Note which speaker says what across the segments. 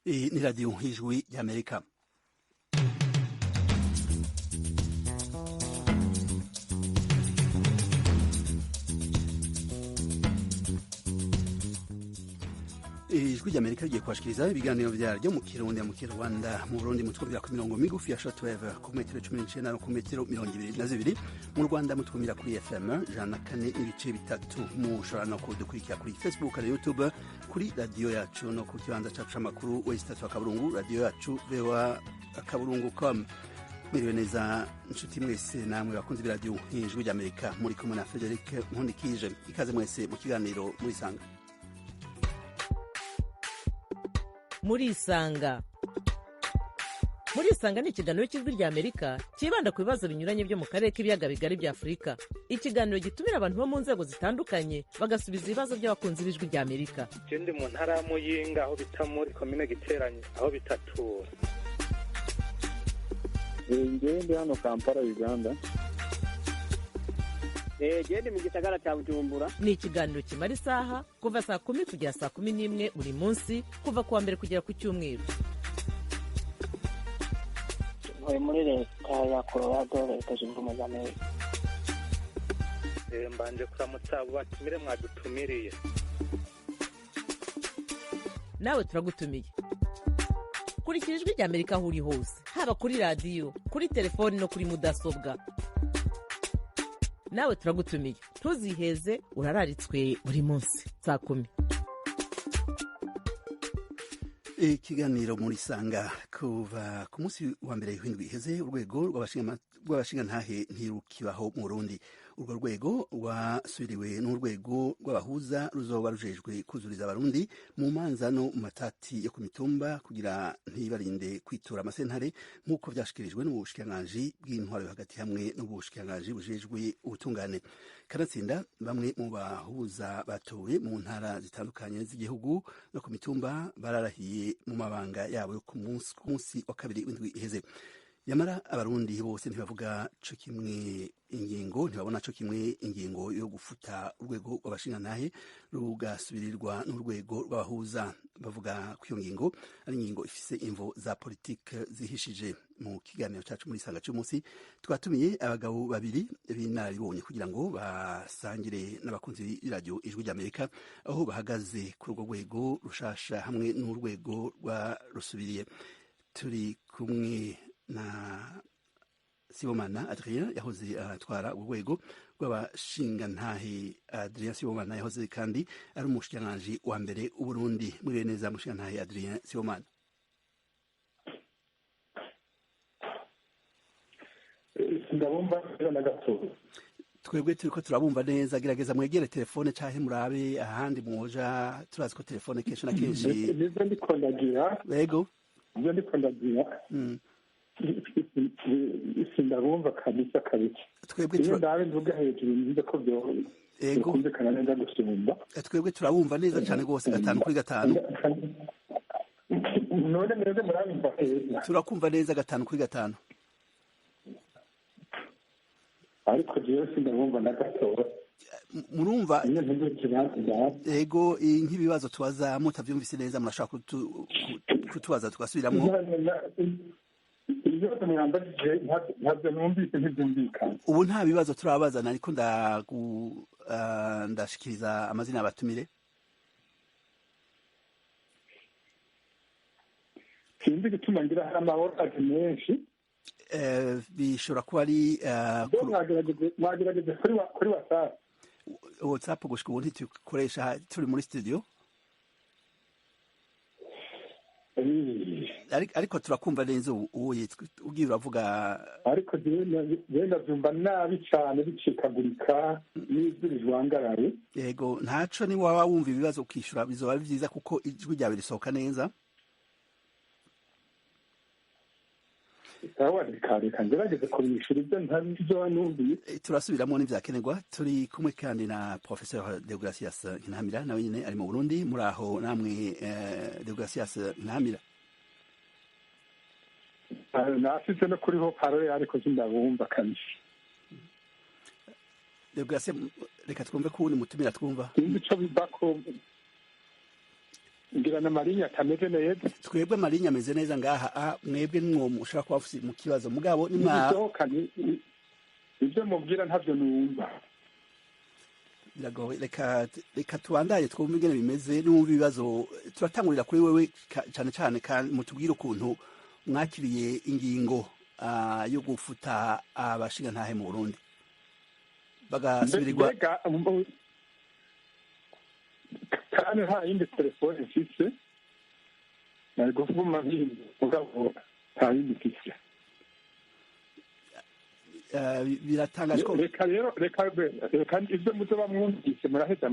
Speaker 1: ni radiyo y'ijwi ry'Amerika. ijwi ry'Amerika rigiye kubashikiriza ibiganiro vyaryo mu Kirundi mu Kinyarwanda mu Burundi mutwumvira ku mirongo migufi ya shortwave ku metero 19 no ku metero 22 mu Rwanda mutwumvira kuri FM 104.3 mushobora no kudukurikira kuri Facebook na YouTube kuri radio yacu no ku kibanza cacu c'amakuru westatu akaburungu radio yacu voa.com. Miriwe neza nshuti mwese namwe bakunze b'iradiyo y'ijwi ry'Amerika muri kumwe na Frederic Nkundikije. Ikaze mwese mu kiganiro murisanga.
Speaker 2: Murisanga ni ikiganiro cy'ijwi ry'Amerika kibanda ku bibazo binyuranye byo mu karere k'ibiyaga bigari bya Afurika. Ikiganiro gitumira abantu bo mu nzego zitandukanye bagasubiza ibibazo by'abakunzi b'ijwi ry'Amerika.
Speaker 3: Je ndi mu ntara ya Muyinga aho bita muri commune Giteranyi aho bitatura.
Speaker 4: Ndi hano Kampala Uganda.
Speaker 5: Ndi mu gisagara cya Bujumbura.
Speaker 2: Ni ikiganiro kimara isaha kuva saa 10 kugera saa 11 buri munsi kuva kuwa mbere kugera ku cyumweru.
Speaker 5: Muri leta ya Colorado leta zunze ubumwe za Amerika.
Speaker 3: Mbanje kuramutsa abo batumire mwadutumiriye.
Speaker 2: Nawe turagutumiye. Kurikira ijwi ry'Amerika aho uri hose, haba kuri radio, kuri telefoni no kuri mudasobwa. Nawe turagutumiye. Ntuziheze urararitswe buri munsi saa 10.
Speaker 1: Ikiganiro murisanga kuva ku munsi wa mbere w'indwi iheze urwego rw'abashingantahe ntirukibaho mu Burundi. Urwo rwego rwasubiriwe n'urwego rw'abahuza ruzoba rujejwe kuzuriza abarundi mu manza no mu matati yo ku mitumba kugira ntibarinde kwitura amasentare nk'uko vyashikirijwe n'ubushikiranganji bw'intwaro yo hagati hamwe n'ubushikiranganji bujejwe ubutungane. Kanatsinda bamwe mu bahuza batowe mu ntara zitandukanye z'igihugu no ku mitumba bararahiye mu mabanga yabo yo ku munsi wa kabiri w'indwi iheze. Yamara abarundi bose ntibavuga co kimwe ingingo, ntibabona co kimwe ingingo yo gufuta urwego rw'abashingantahe rugasubirirwa n'urwego rw'abahuza. Bavuga ko iyo ngingo ari ingingo ifise imvo za politike zihishije. Mu kiganiro cacu muri sanga cy'umunsi twatumiye abagabo babiri b'inararibonye kugira ngo basangire n'abakunzi b'iradiyo ijwi ry'Amerika aho bahagaze kuri urwo rwego rushasha hamwe n'urwego rwa rusubiriye. Turi kumwe na Sibomana Adrien yahoze atwara urwego rw'abashingantahe. Adrien Sibomana yahoze kandi ari umushikiranganji wa mbere w'Uburundi. Muri neza mushikirantahe Adrien Sibomana.
Speaker 4: Ndabumva na gato.
Speaker 1: Twebwe turiko turabumva neza, gerageza mwegere telefone cahe murabe ahandi mwoja, turazi ko telefone kenshi na kenshi
Speaker 4: nizo ndikondagira.
Speaker 1: Yego.
Speaker 4: Nizo ndikondagira. Ndabumva kabisa. Twebwe ndabe nduga hejuru nizo ko byo. Yego. Kumvikana neza gusumba.
Speaker 1: Twebwe turabumva neza cyane rwose 5 kuri 5.
Speaker 4: None neza murabumva heza.
Speaker 1: Turakumva neza 5 kuri 5.
Speaker 4: Ariko jewe sindabumva na gato.
Speaker 1: Murumva yego nk'ibibazo tubaza mutavyumvise neza murashaka kutubaza tugasubiramo.
Speaker 4: Ibibazo mwambajije ntabyo numvise ntibyumvikana.
Speaker 1: Ubu nta bibazo turabazana ariko ndashikiriza amazina y'abatumire.
Speaker 4: Sinzi gutuma ngira hari amahoro menshi.
Speaker 1: Bishobora kuba ari
Speaker 4: mwagerageze kuri
Speaker 1: WhatsApp gushika ubu ntitukoresha turi muri studio, ariko turakumva neza uwo ugiye uravuga.
Speaker 4: Ariko genda byumva nabi cyane bicikagurika n'ijwi rijwangaraye.
Speaker 1: Yego ntaco ni waba wumva ibibazo ukishura bizoba byiza kuko ijwi ryawe risohoka neza.
Speaker 4: Reka ngerageze kubishura ibyo ntabyo wanumviye.
Speaker 1: Turasubiramo n'ivyakenerwa. Turi kumwe kandi na Professeur Deogracias Ntamira nawe nyine ari mu Burundi. Muri aho namwe Deogracias Ntamira?
Speaker 4: Nasize no kuriho parole ariko sindabumva kabisa.
Speaker 1: Deogracias reka twumve ko uri mutumira twumva.
Speaker 4: Sinzi ico bibako ngira na marinya atameze neza.
Speaker 1: Twebwe marinya ameze neza ngaha, mwebwe nimwo mushaka kuba mu kibazo mugabo
Speaker 4: ibyo mubwira ntabyo numva.
Speaker 1: Biragoye, reka tubandaye twumve ingene bimeze n'umva ibibazo. Turatangurira kuri wewe cyane cyane, kandi mutubwire ukuntu mwakiriye ingingo yo gufuta abashingantahe mu Burundi bagasubirirwa.
Speaker 4: Kandi nta yindi telefone mfise, nari kuvuma mugabo nta yindi mfise.
Speaker 1: Biratangaje ko
Speaker 4: reka ibyo muzoba mwumvise muraheza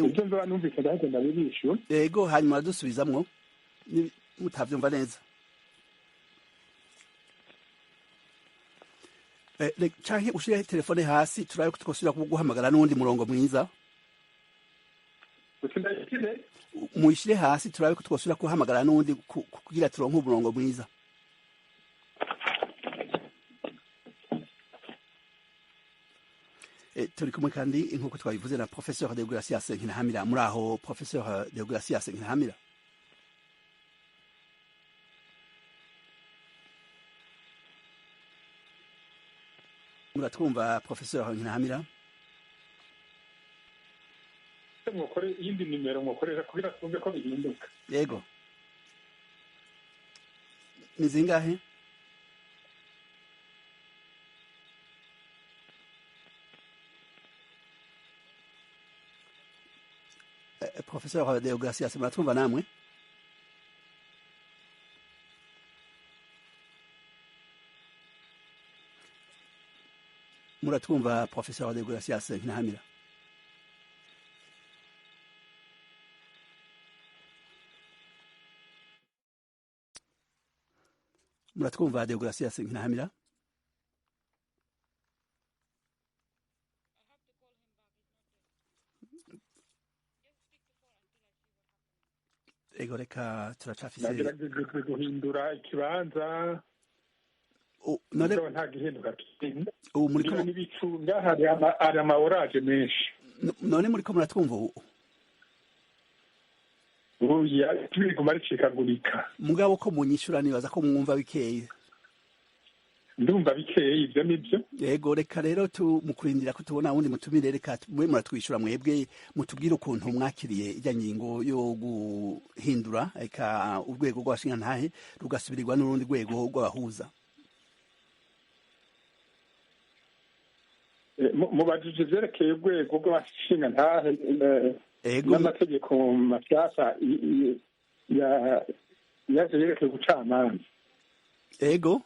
Speaker 4: ibyo nzoba numvise ndaheza ndabibishyura.
Speaker 1: Yego, hanyuma dusubizamwo mutavyumva neza. Canke ushire telefone hasi turabe ko twosubira kuguhamagara n'undi murongo mwiza. Muyishire hasi turabe ko twosubira kuhamagara n'undi kugira turonke umurongo mwiza. Turi kumwe kandi nk'uko twabivuze na Professeur Deogracias Nkinahamira. Muri aho Professeur Deogracias Nkinahamira? Muratwumva Professeur Nkinahamira?
Speaker 4: Mwokore iyindi nimero mwokorera kugira twumve ko bihinduka.
Speaker 1: Yego. Ni zingahe? Professeur Deogracias, muratwumva namwe? Muratwumva Professeur Deogracias Nkinahamira? Muratwumva Deogracias Nkinahamira? Ego, reka turacafise
Speaker 4: nagerageje guhindura ikibanza none nta gihinduka kintu.
Speaker 1: Ubu muriko
Speaker 4: n'ibicunga hari ama orage menshi.
Speaker 1: None muriko muratwumva ubu? Tubiguma ricikagurika. Mugabo ko munyishura nibaza ko mwumva bikeye.
Speaker 4: Ndumva bikeye, ibyo nibyo.
Speaker 1: Yego, reka rero mukurindira ko tubona wundi mutumire, reka mwe muratwishura mwebwe mutubwire ukuntu mwakiriye ijya ngingo yo guhindura eka urwego rw'abashingantahe rugasubirirwa n'urundi rwego rw'abahuza.
Speaker 4: Mubajije ivyerekeye urwego rw'abashingantahe n'amategeko mashasha yaje yerekeye ubucamanza.
Speaker 1: Ego.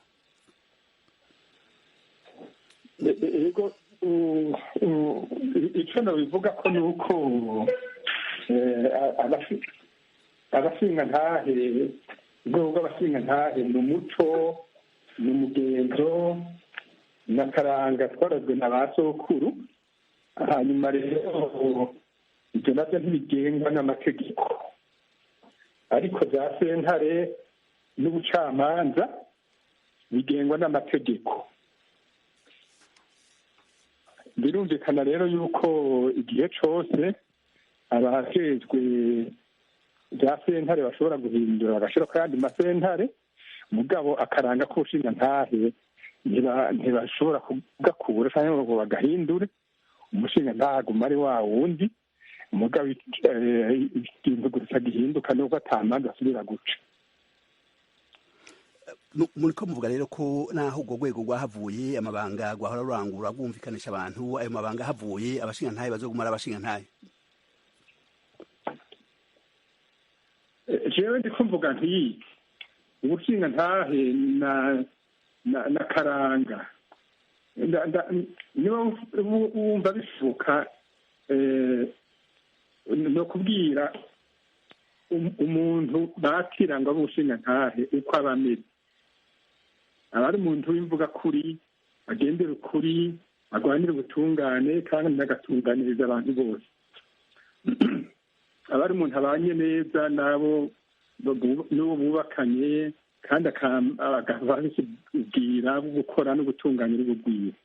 Speaker 4: Ego, icyo nabivuga ko ni uko abashingantahe, urwego rw'abashingantahe ni umuco, ni umugenzo n'akaranga twarazwe na ba sokuru. Hanyuma rero ibyo nabyo ntibigengwa n'amategeko, ariko za sentare n'ubucamanza bigengwa n'amategeko. Birumvikana rero yuko igihe cyose abajejwe bya sentare bashobora guhindura bagashira ko yandi masentare, mugabo akaranga ko ushingantahe ntibashobora kugakura cyangwa ngo bagahindure. Umushingantahe aguma ari wa wundi, mugabo ikintu gusa gihinduka nuko atamanza asubira guca.
Speaker 1: Muriko muvuga rero ko naho urwo rwego rwahavuye amabanga rwahora rurangura rwumvikanisha abantu, ayo mabanga havuye abashingantahe bazogumara abashingantahe.
Speaker 4: Jewe ndiko mvuga nti ubushingantahe na karanga niba wumva bishoboka no kubwira umuntu bakira ngo abushingantahe uko abameze. Abari umuntu w'imvuga kuri, agendera ukuri, agwanira ubutungane kandi agatunganiriza abantu bose. Abari umuntu abanye neza nabo n'uwo bubakanye kandi akababwira gukora no gutunganya n'ubugwira.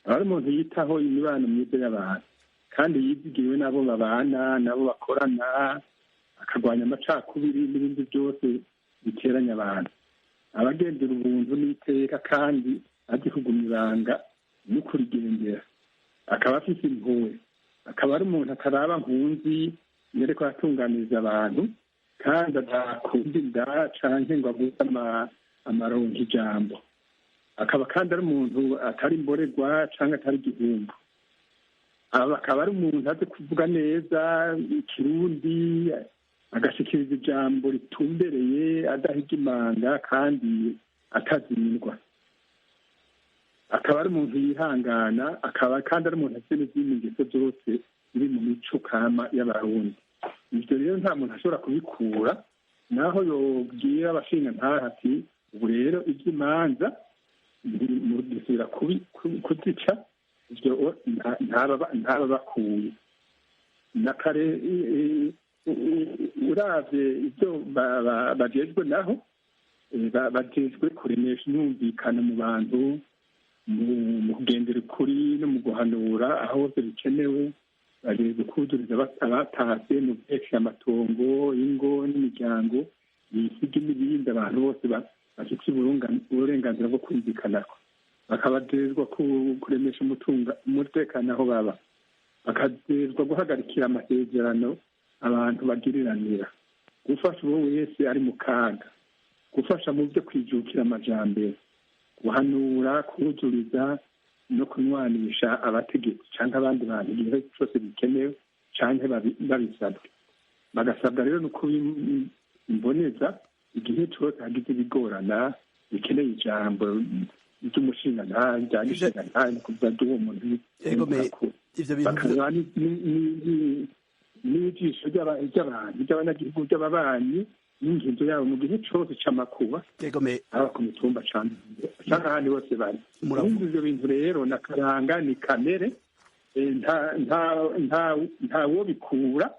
Speaker 4: Abari umuntu yitaho imibano myiza y'abantu kandi yizigiwe nabo babana, nabo bakorana, akarwanya amacakubiri n'ibindi byose biteranya abantu abagendera ubuntu n'iteka kandi azi kugumya ibanga no kurigendera akaba afite impuhwe akaba ari umuntu ataraba nkunzi yereko atunganiriza abantu kandi adakunda inda canke ngo avuze amaronka ijambo akaba kandi ari umuntu atari imborerwa canke atari igihumbu akaba ari umuntu azi kuvuga neza ikirundi agashikiriza ijambo ritumbereye adahiga imanga kandi atazimindwa akaba ari umuntu yihangana akaba kandi ari umuntu afite n'izindi ngeso zose ziri mu mico kama y'abarundi ibyo rero nta muntu ashobora kubikura naho yobwira abashinga ntahe ati ubu rero iby'imanza dusubira kuzica ibyo ntaba bakuye na kare uravye ibyo bajejwe naho bajejwe kuremesha imyumvikano mu bantu mu kugendera ukuri no mu guhanura aho hose bikenewe bageze kuzuriza abatase mu byerekeye amatongo ingo n'imiryango ibisigi n'ibindi abantu bose bafite uburenganzira bwo kumvikanako bakabajejwa kuremesha umutekano aho baba bakajejwa guhagarikira amasezerano abantu bagiriranira gufasha uwo wese ari mu kaga gufasha mu byo kwijukira amajambere guhanura kuzuriza no kunywanisha abategetsi cyangwa abandi bantu igihe cyose bikenewe cyangwa babisabwe bagasabwa rero no kubimboneza igihe cyose hagize ibigorana bikeneye ijambo ry'umushinga ntahe no kuvuga ry'uwo muntu bakaba n'ijisho ry'abantu ry'abanyagihugu by'ababanyi n'inginzo yabo mu gihe cyose c'amakuba haba ku mitumba canke ahandi bose bari muri ivyo bintu rero na karanga ni kamere ntawo bikura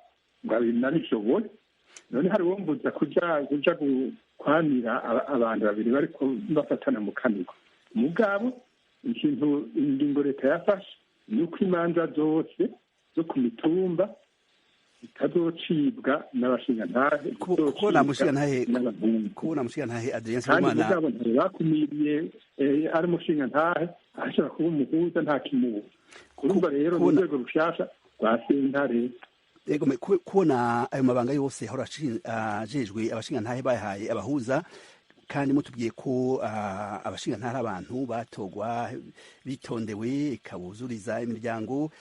Speaker 4: ngo abinabishobore none hari uwo mbuza kuja kwamira abantu babiri bariko bafatana mu kanwa mugabo ikintu ingingo leta yafashe ni uko imanza zose zo ku mitumba itazocibwa n'abashingantahe
Speaker 1: kubona mushingantahe Adrien Sibomana
Speaker 4: kandi mugabo bakumiriye ari umushingantahe ashobora kuba umuhuza nta kimubu kurumva rero mu rwego rushasha rwa sentare
Speaker 1: kubona ayo mabanga yose ahora ajejwe abashingantahe bahaye abahuza kandi mutubwiye ko abashingantahe abantu batogwa bitondewe ikabuzuriza imiryango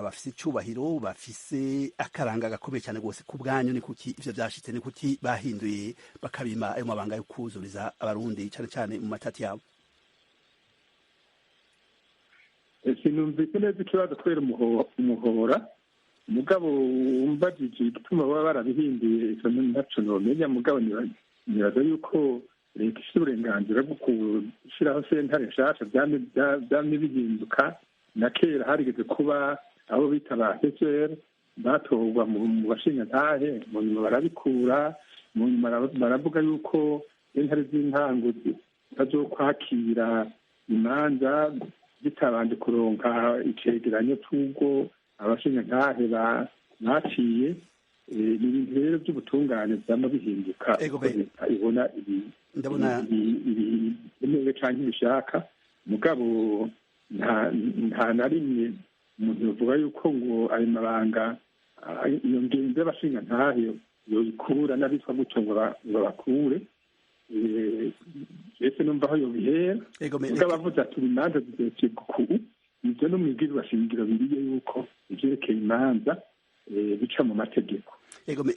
Speaker 1: bafise icubahiro bafise akaranga gakomeye cyane rwose ku bwanyu ni kuki ivyo vyashitse ni kuki bahinduye bakabima ayo mabanga yo kuzuriza abarundi cyane cyane mu matati yabo
Speaker 4: sinumvise neza ikibazo kubera umuhora mugabo umbajije igituma baba barabihinduye izo naco nomenya mugabo nibaza yuko leta ifite uburenganzira bwo gushyiraho sentare nshasha byamye bihinduka na kera harigeze kuba abo bita ba sesere batorwa mu bashingantahe mu nyuma barabikura mu nyuma baravuga yuko sentare z'intango zitazokwakira imanza zitabanje kuronka icegeranyo c'ubwo abashingantahe baciye ni ibintu rero by'ubutungane byama bihinduka ibona ibintu canke ibishaka mugabo nta na rimwe umuntu yovuga yuko ngo ayo mabanga iyo ngenzi y'abashingantahe yoyikura n'abitwa gutyo ngo bakure ese numva aho yobihera mugabo avuze ati imanza zizocibwa uku ivyo no mwibwirwa shingiro biriye yuko ivyerekeye imanza bica mu mategeko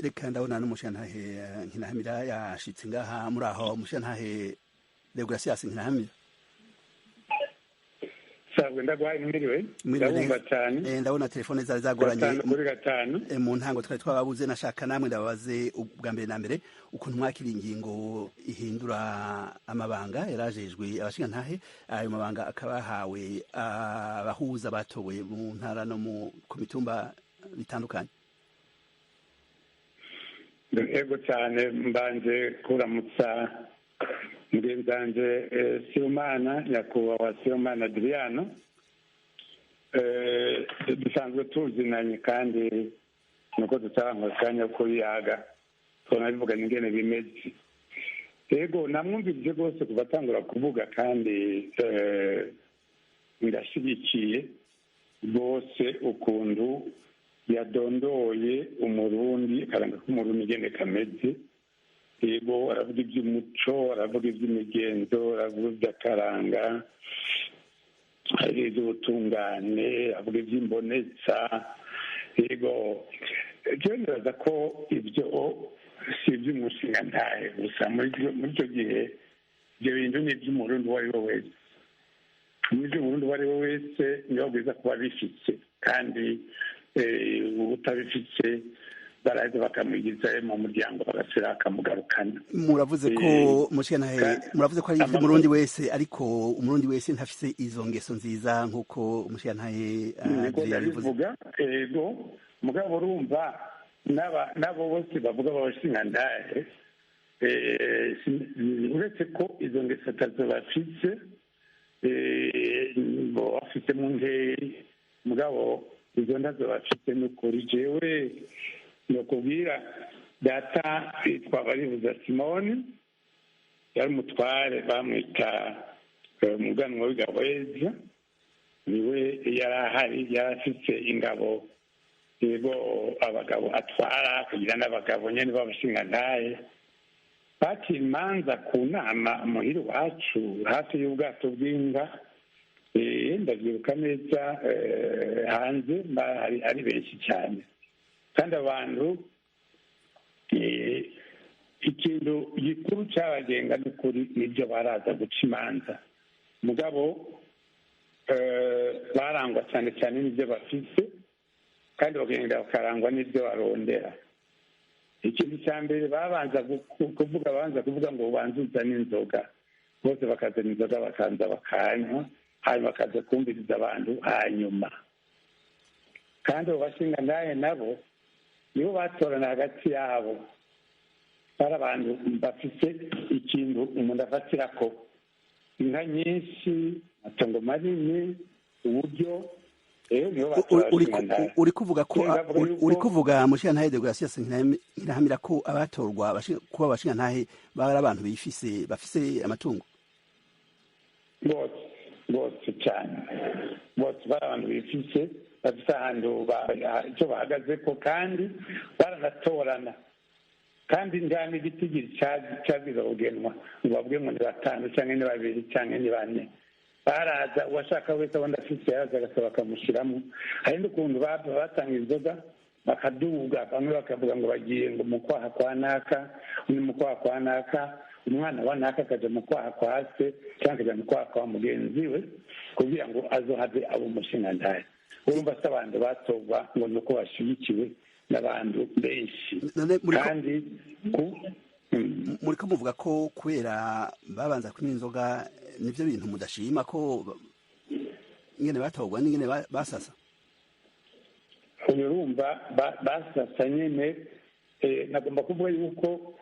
Speaker 1: reka ndabona n'umushingantahe Nkinahamira yashitse ngaha muri aho umushingantahe Deogratias Nkinahamira
Speaker 4: sabwe ndagwaye mwiriwe ndabumva cyane
Speaker 1: ndabona telefone zari zagoranye mu ntango twari twababuze nashaka namwe ndababaze ubwa mbere na mbere ukuntu mwakira ingingo ihindura amabanga yarajejwe abashingantahe ayo mabanga akaba yahawe abahuza batowe mu ntara no ku mitumba bitandukanye
Speaker 6: ego cyane mbanje kuramutsa mugenzanje Sibomana nyakubahwa Sibomana Adriano dusanzwe tuzinanye kandi nuko tutarangwa akanya ko yaga tunabivuga ingene bimeze. Yego namwumvise rwose kuva atangura kuvuga kandi birashyigikiye rwose ukuntu yadondoye umurundi akaranga k'umurundi ingene kameze. Yego aravuga iby'umuco, aravuga iby'imigenzo, aravuga iby'akaranga, hari iby'ubutungane, avuga iby'imbonetsa. Yego rero nibaza ko ibyo si iby'umushinga ntahe gusa muri icyo gihe ibyo bintu ni iby'umurundi uwo ari we wese. Muri iby'umurundi uwo ari we wese niyo bwiza kuba bifite, kandi utabifite baraza bakamwigiza mu muryango bagasira bakamugarukana.
Speaker 1: Muravuze ko muravuze ko ari iby'umurundi wese, ariko umurundi wese ntafise izo ngeso nziza nk'uko umushirantahe
Speaker 6: yabivuga. Ego mugabo urumva n'abo bose bavuga babashingantahe uretse ko izo ngeso atazo bafise bafite mu nteri, mugabo izo ndazo bafite ni ukuri. Jewe nokubwira data yitwa Baribuza Simoni, yari umutware bamwita umuganwa w'Igabeza, niwe yari ahari, yari afite ingabo. Yego abagabo atwara kugira n'abagabo nyene b'abashingantahe baciye imanza ku nama muhira iwacu hafi y'ubwato bw'inka. Ndavyibuka neza, hanze ari benshi cyane, kandi abantu ikintu gikuru cyabagenga n'ukuri nibyo baraza guca imanza, mugabo barangwa cyane cyane n'ibyo bafise, kandi bakagenda bakarangwa n'ibyo barondera. Ikintu cya mbere babanza kuvuga ngo ubanze uzane inzoga, bose bakazana inzoga bakaza bakanywa, hanyuma bakaza kumviriza abantu hanyuma. Kandi abo bashingantahe nabo nibo batorana hagati yabo, bari abantu bafite ikintu umuntu afatirako, inka nyinshi, amatongo manini, uburyo.
Speaker 1: Uri kuvuga mushirantahe Deogratias Nkirahamira ko abatorwa kuba abashingantahe bari abantu bafise amatungo?
Speaker 6: Bose cyane, bose bari abantu bifise, bafite ahantu icyo bahagaze ko, kandi baranatorana, kandi nta n'igitigiri cyagiza kugenwa ngo bavuge ngo ni batanu cyangwa ni babiri cyangwa ni bane. Baraza uwashaka wese abona afite yaza agasaba bakamushyiramo. Hari n'ukuntu batanga inzoga bakaduga, bamwe bakavuga ngo bagiye ngo mu kwaha kwa naka, undi mu kwaha kwa naka, umwana wa naka akajya mu kwaha kwa se cyangwa akajya mu kwaha kwa mugenzi we kugira ngo azohave abo umushingantahe. Urumva se abantu batorwa ngo ni uko bashyigikiwe n'abantu benshi, kandi
Speaker 1: muri ko muvuga ko kubera babanza kunywa inzoga nibyo bintu mudashima ko ingene batorwa n'ingene basasa?
Speaker 6: Urumva basasa nyine. Nagomba kuvuga yuko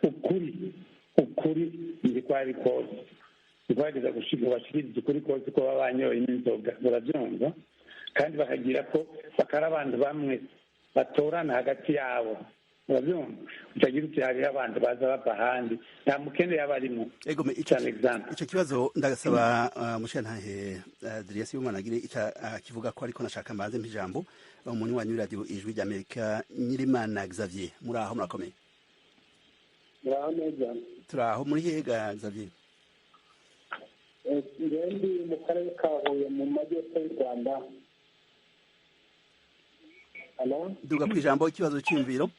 Speaker 6: ukuri ndikwari kose, ndikwageza bashikiriza ukuri kose ko baba banyoye n'inzoga, urabyumva, kandi bakagira ko bakari abantu bamwe batorana hagati yabo, urabyumva, utagira uti hariho abantu baza bava ahandi, nta mukene yaba arimo.
Speaker 1: Icyo kibazo ndagasaba mushirantahe Adrien Sibomana agire kivuga ko, ariko nashaka mbanze mpijambo umuntu wa Radio Ijwi ry'Amerika, Nyirimana Xavier. Muri aho murakomeye? Turaho. Muri hega Xavier?
Speaker 5: Ndi mu karere ka Huye mu majyepfo y'u Rwanda.
Speaker 1: Duga ku ijambo, ikibazo cy'imviro.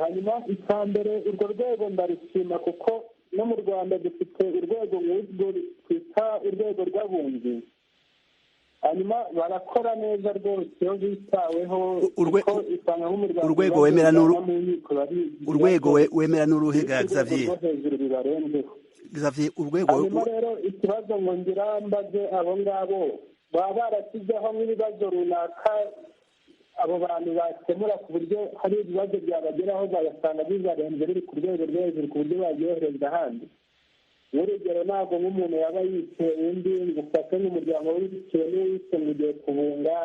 Speaker 5: Hanyuma icya mbere, urwo rwego ndarishima kuko no mu Rwanda dufite urwego nk'urwo twita urwego rw'abunzi. Hanyuma barakora neza rwose iyo bitaweho, kuko usanga nk'umuryango
Speaker 1: urwego wemera n'uruhe Xavier? Xavier, urwego.
Speaker 5: Hanyuma rero ikibazo ngo ngira mbaze abo ngabo baba barashyizeho nk'ibibazo runaka abo bantu bakemura ku buryo hari ibibazo byabageraho bagasanga bizarenze biri ku rwego rwo hejuru ku buryo babyohereza ahandi. Urugero, ntabwo nk'umuntu yaba yiteye undi ngo ufate nk'umuryango w'ibitewe n'uwise ngo ugiye kubunga,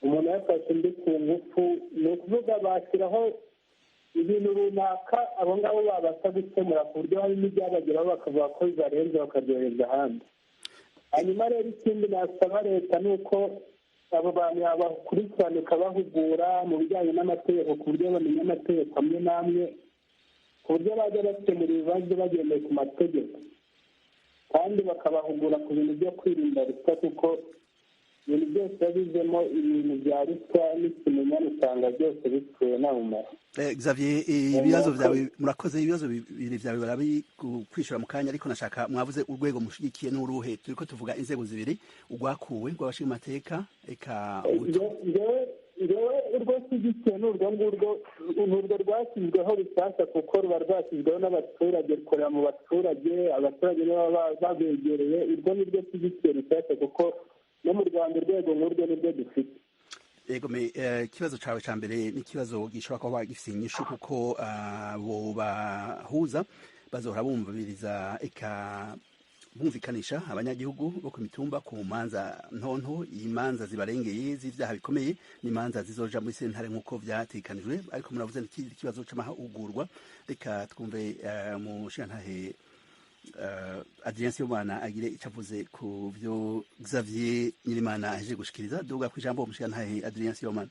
Speaker 5: umuntu yafashe undi ku ngufu, ni ukuvuga bashyiraho ibintu runaka abo ngabo babasha gukemura ku buryo hari n'ibyabageraho bakavuga ko bibarenze bakaryohereza ahandi. Hanyuma rero ikindi nasaba leta ni uko abo bantu yabakurikirana ikabahugura mu bijyanye n'amategeko ku buryo bamenya amategeko amwe n'amwe ku buryo bajya bakemura ibibazo bagendeye ku mategeko, kandi bakabahugura ku bintu byo kwirinda ruswa, kuko ibintu byose biba bizemo ibintu bya ruswa n'ikimenyane usanga byose bipfuye nta mumaro.
Speaker 1: Xavier, ibibazo byawe murakoze. Ibibazo bibiri byawe barabikwishura mu kanya, ariko nashaka mwavuze urwego mushigikiye n'uruhe. turiko tuvuga inzego zibiri, urwakuwe rw'abashingamateka eka
Speaker 5: ngewe urwo nshyigikiye ni urwo ngurwo, urwo rwashyizweho rushyashya kuko ruba rwashyizweho n'abaturage, rukorera mu baturage, abaturage nibo babegereye. urwo ni rwo nshyigikiye rushyashya kuko no mu Rwanda urwego nk'urwo nirwo dufite.
Speaker 1: Yego, ikibazo cawe ca mbere ni ikibazo gishobora kuba gifise inyishu, kuko abo bahuza bazohora bumviriza eka bumvikanisha abanyagihugu bo ku mitumba ku manza ntonto. imanza zibarengeye z'ivyaha bikomeye n'imanza zizoja muri sentare nk'uko vyatekanijwe. ariko muravuze n'ikindi kibazo c'amahugurwa. reka twumve mushingantahe Adrien Sibomana agire icyo avuze ku byo Xavier Nyirimana aje gushikiriza. duga ku ijambo mushingantahe Adrien Sibomana.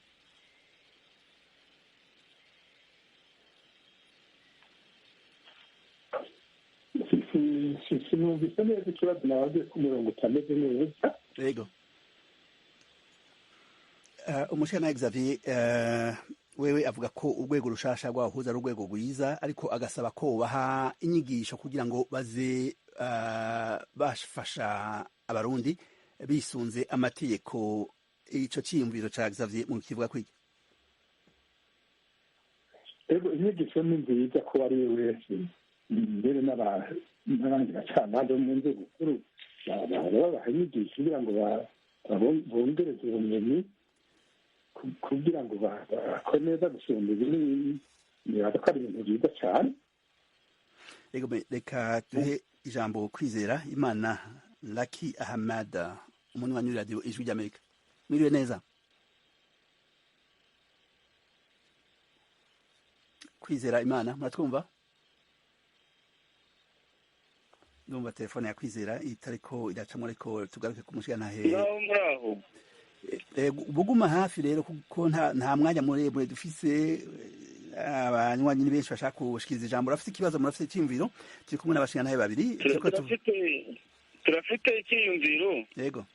Speaker 4: sinumvise neza ikibazo nabaze ko umurongo utameze neza.
Speaker 1: Yego, umushingantahe Xavier wewe avuga ko urwego rushasha rwahuza ari urwego rwiza, ariko agasaba ko baha inyigisho kugira ngo baze bafasha abarundi bisunze amategeko. ico ciyumviro ca Xavier mu kivuga kwiki?
Speaker 4: Ego, inyigisho ni nziza ko ari we wese mbere n'abandi bacamanza bo mu nzego nkuru babaha inyigisho kugira ngo bongereze ubumenyi kugira ngo bakore neza gusumba ibindi. nibaza ko ari ibintu byiza cyane.
Speaker 1: Ego, reka duhe ijambo Kwizera Imana Lucky Ahmad, umuntu wa radio Ijwi ry'Amerika. Mwiriwe neza Kwizera Imana, muratwumva? ndumva telefone ya Kwizera itariko iracamo, ariko tugaruke ku mushingantahe. Buguma hafi rero, kuko nta mwanya muremure dufise. abanywanyi ni benshi bashaka gushikiriza ijambo. urafite ikibazo, murafite icyiyumviro? turi kumwe n'abashingantahe babiri.
Speaker 7: turafite icyiyumviro.
Speaker 1: Yego,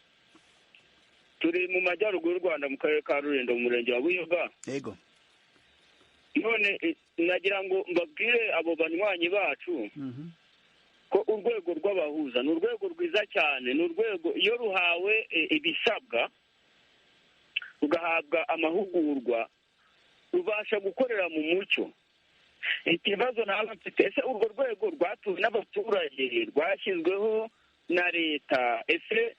Speaker 7: turi mu majyaruguru y'u Rwanda mu karere ka Rulindo mu murenge wa Buyoga.
Speaker 1: yego.
Speaker 7: none nagira ngo mbabwire abo banywanyi bacu ko urwego rw'abahuza ni urwego rwiza cyane. ni urwego iyo ruhawe ibisabwa rugahabwa amahugurwa rubasha gukorera mu mucyo. ikibazo ntabwo mfite, ese urwo rwego rwatuwe n'abaturage rwashyizweho na leta, ese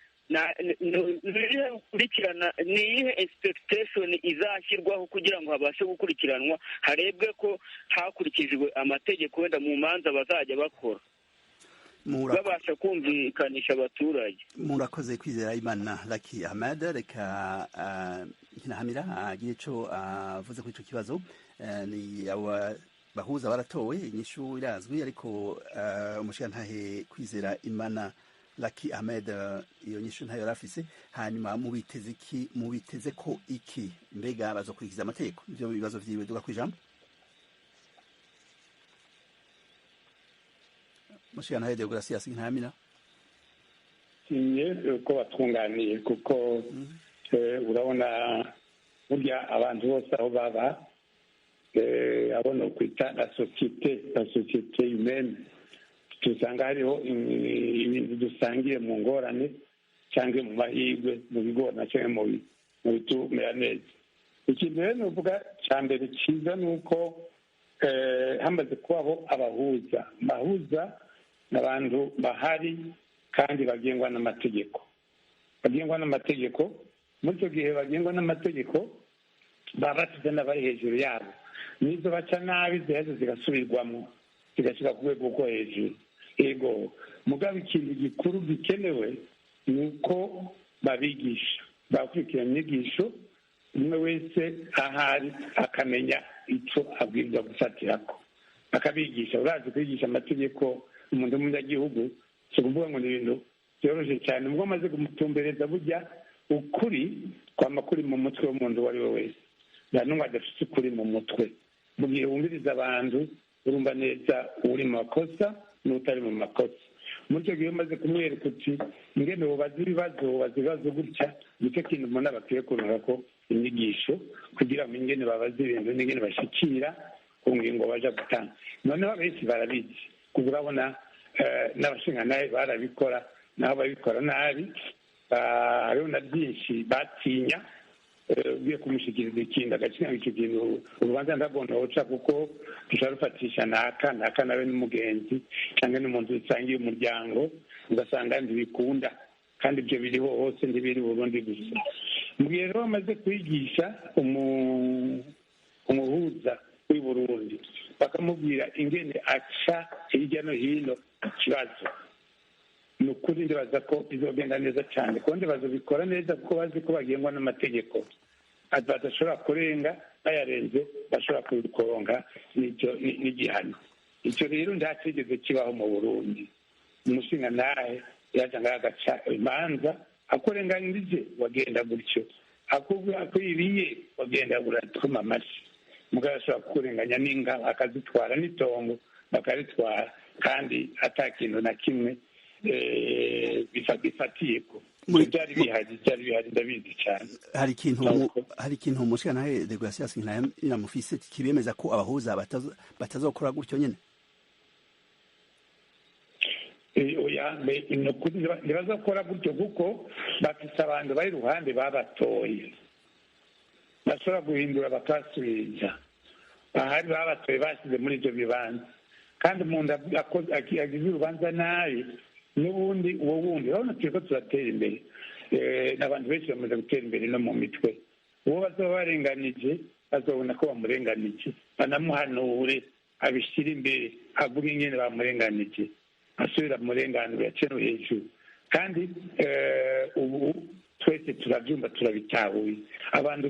Speaker 7: ni iyihe expectation izashyirwaho kugira ngo habashe gukurikiranwa, harebwe ko hakurikijwe amategeko wenda mu manza bazajya bakora babasha kumvikanisha abaturage.
Speaker 1: Murakoze Kwizera Imana Lucky Ahmad. reka Nkinahamira agire ico avuze kuri ico kibazo. ni bahuza baratowe, inyishu irazwi, ariko umushingantahe Kwizera Imana Lucky Ahmed iyo nyishu ntayo yarafise. hanyuma mubiteze ko iki? mbega bazokurikiza amategeko? ivyo bibazo vyiwe. duga kwijambo mushingantahe Deogratias Nkinahamira.
Speaker 6: nshimiye ko batunganiye, kuko urabona burya abantu bose aho baba abona kwita la societe humaine, dusanga hariho ibintu dusangiye mu ngorane cyangwa mu mahirwe, mu bigorana cyangwa mu bitumera neza. ikintu rero nuvuga cya mbere cyiza ni uko hamaze kubaho abahuza n'abantu bahari kandi bagengwa n'amategeko. muri icyo gihe bagengwa n'amategeko baba basize n'abari hejuru yabo, n'izo baca nabi ziheze zigasubirwamo zigashyira ku rwego rwo hejuru. yego, mugabo ikintu gikuru gikenewe ni uko babigisha, bakurikirana inyigisho umwe wese ahari akamenya icyo abwirizwa gufatirako akabigisha. urazi kwigisha amategeko umuntu w'umunyagihugu si ukuvuga ngo ni ibintu byoroshye cyane. ubwo amaze kumutumbereza burya ukuri kwama kuri mu mutwe w'umuntu uwo ari we wese, nta n'umwe adafite ukuri mu mutwe. mu gihe wumviriza abantu urumva neza uri mu makosa n'utari mu makosa. muri icyo gihe umaze kumwereka uti ingene ubaza ibibazo gutya, nicyo kintu umuntu aba akwiye kurunga ko inyigisho kugira ngo ingene babaza ibintu n'ingene bashyikira ku ngingo baja gutanga. noneho abenshi barabizi kuko urabona n'abashingantahe barabikora naho babikora nabi. hariho na byinshi batinya ugiye kumushyikiriza ikindi agaciro icyo kintu urubanza ndabona woca kuko dushobora rufatisha naka nawe n'umugenzi cyangwa n'umuntu dusangiye umuryango ugasanga ntibikunda, kandi ibyo biriho hose ntibiri Burundi gusa. mu gihe rero bamaze kwigisha umuhuza w'i Burundi bakamubwira ingene aca hirya no hino ikibazo, ni ukuri ndibaza ko bizogenda neza cyane kandi bazobikora neza kuko bazi ko bagengwa n'amategeko badashobora kurenga, bayarenze bashobora kubikoronga n'igihano. icyo rero ntacyigeze kibaho mu Burundi. umushingantahe yaje ngaho agaca imanza akurenganyirije wagenda gutyo, akwiriye wagenda uratuma amashyi. mugabo ashobora kukurenganya n'inka akazitwara n'itongo bakaritwara kandi ata kintu na kimwe bifatiye ko byari bihari ndabizi cyane.
Speaker 1: hari ikintu umushingantahe Degracias Nkiramufise kibemeza ko abahuza batazokora gutyo nyine?
Speaker 6: ntibazakora gutyo kuko bafite abantu bari iruhande babatoye bashobora guhindura bakasubiza ahari babatoye bashyize muri ibyo bibanza. kandi umuntu agize urubanza nabi n'ubundi uwo wundi urabona turi ko turatera imbere, n'abantu benshi bamaze gutera imbere no mu mitwe. uwo bazaba barenganije bazabona ko bamurenganije, banamuhanure abishyire imbere avuga ingene bamurenganije asubira murenganure yace no hejuru. kandi ubu twese turabyumva turabitahuye. abantu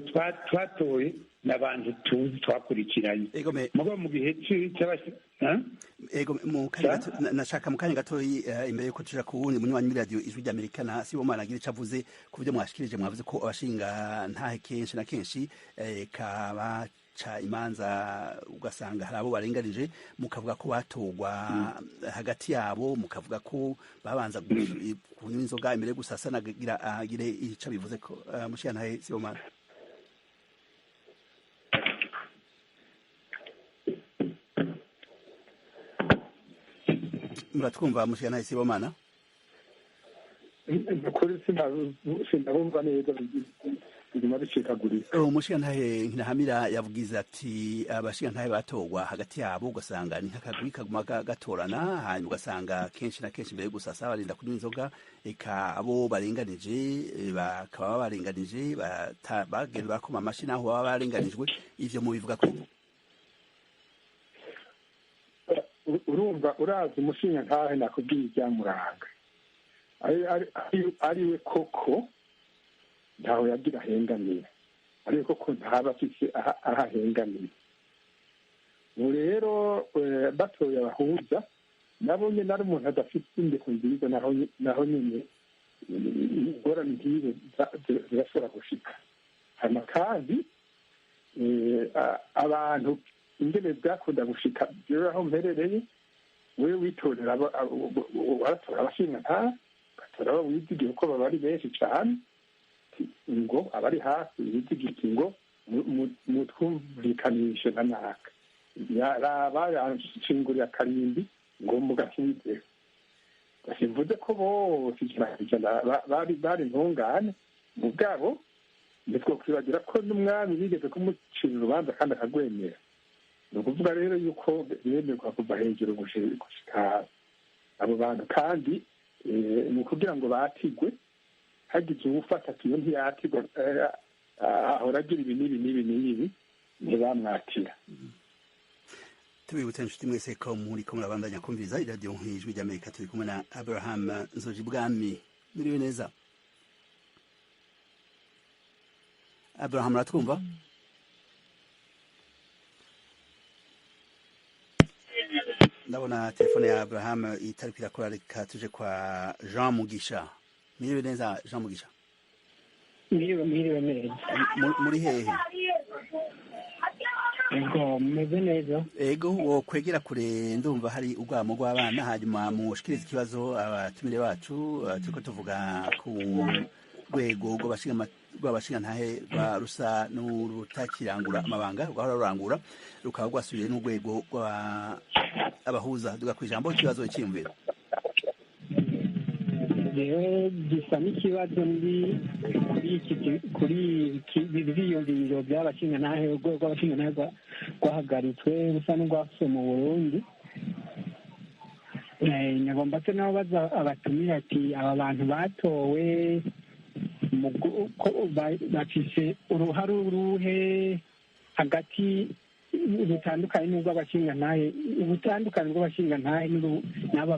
Speaker 6: twatoye n'abantu tuzi twakurikiranye. mugabo mu gihe
Speaker 1: nashaka mu kanya gato imbere yuko tuja ku wundi munywanyi w'iradiyo Ijwi ry'Amerika na Sibomana agira ico avuze ku byo mwashikirije. mwavuze ko abashinga ntahe kenshi na kenshi kabaca imanza ugasanga hari abo barenganije, mukavuga ko batogwa hagati yabo, mukavuga ko babanza kunywa inzoga imbere gusasa agire ico bivuze ko mushingantahe Sibomana. muratwumva mushingantahe Sibomana?
Speaker 4: kuri sinabumva neza biguma bicikagurika.
Speaker 1: umushingantahe Ntahamira yavugize ati abashingantahe batogwa hagati yabo ugasanga ni nk'akagwi kaguma gatorana, hanyuma ugasanga kenshi na kenshi mbere gusasa barinda kunywa inzoga, eka abo barenganije bakaba barenganije bagenda bakoma amashi naho baba barenganijwe. ivyo mubivuga ko
Speaker 4: urumva urazi umushingantahe nakubwiye ibyamuranga ari we koko ntawe yagira ahengamiye, ariko koko ntaba afise aho ahengamiye. ubu rero batoye abahuza nabo nyine ari umuntu adafite indeko nziza, naho nyine ingorane nk'izo zirashobora gushika. hanyuma kandi abantu ingene byakunda gushika jewe aho mperereye, wewe witorera waratora abashingantahe ugatora abo wizigiye kuko baba ari benshi cane, ngo abari hafi wizigiye ngo mutwumvikanishe na naka raba yanshingurira karimbi ngo mugakizere. simvuze ko bose bari intungane mugabo ntitwokwibagira ko n'umwami bigeze kumucira urubanza kandi akagwemera. ni ukuvuga rero yuko bemerwa kuva hejuru gushika abo bantu, kandi ni ukugira ngo batigwe, hagize uwufata ati iyo ntiyatigwa ahora agira ibi n'ibi n'ibi n'ibi ntibamwatira.
Speaker 1: tubibutse inshuti mwese ko muriko murabandanya kumviriza iradiyo Ijwi ry'Amerika. turi kumwe na Abraham Nzojibwami. muriwe neza Abraham aratwumva? Ndabona telefone ya Abraham itari kwirakora, reka tuje kwa Jean Mugisha. Mwiriwe neza Jean Mugisha?
Speaker 5: Mwiriwe neza.
Speaker 1: Muri hehe?
Speaker 5: Ego meze neza.
Speaker 1: Ego wo kwegera kure, ndumva hari urwamo rw'abana, hanyuma mushikiriza ikibazo abatumire bacu. Turiko tuvuga ku rwego rw'abashingantahe ba rusa n'urutakirangura amabanga rwahora rurangura, rukaba rwasubiye n'urwego abahuza. Duga ku ijambo ikibazo cyiyumvira.
Speaker 5: Jewe gisa n'ikibazo ndi kuri ivyiyumviro by'abashingantahe, urwego rw'abashingantahe rwahagaritswe rusa n'urwasubiye mu Burundi. Nagomba se nabo baza abatumira ati aba bantu batowe bafise uruhare uruhe hagati rutandukanye n'urw'abashingantahe, ubutandukane bw'abashingantahe n'aba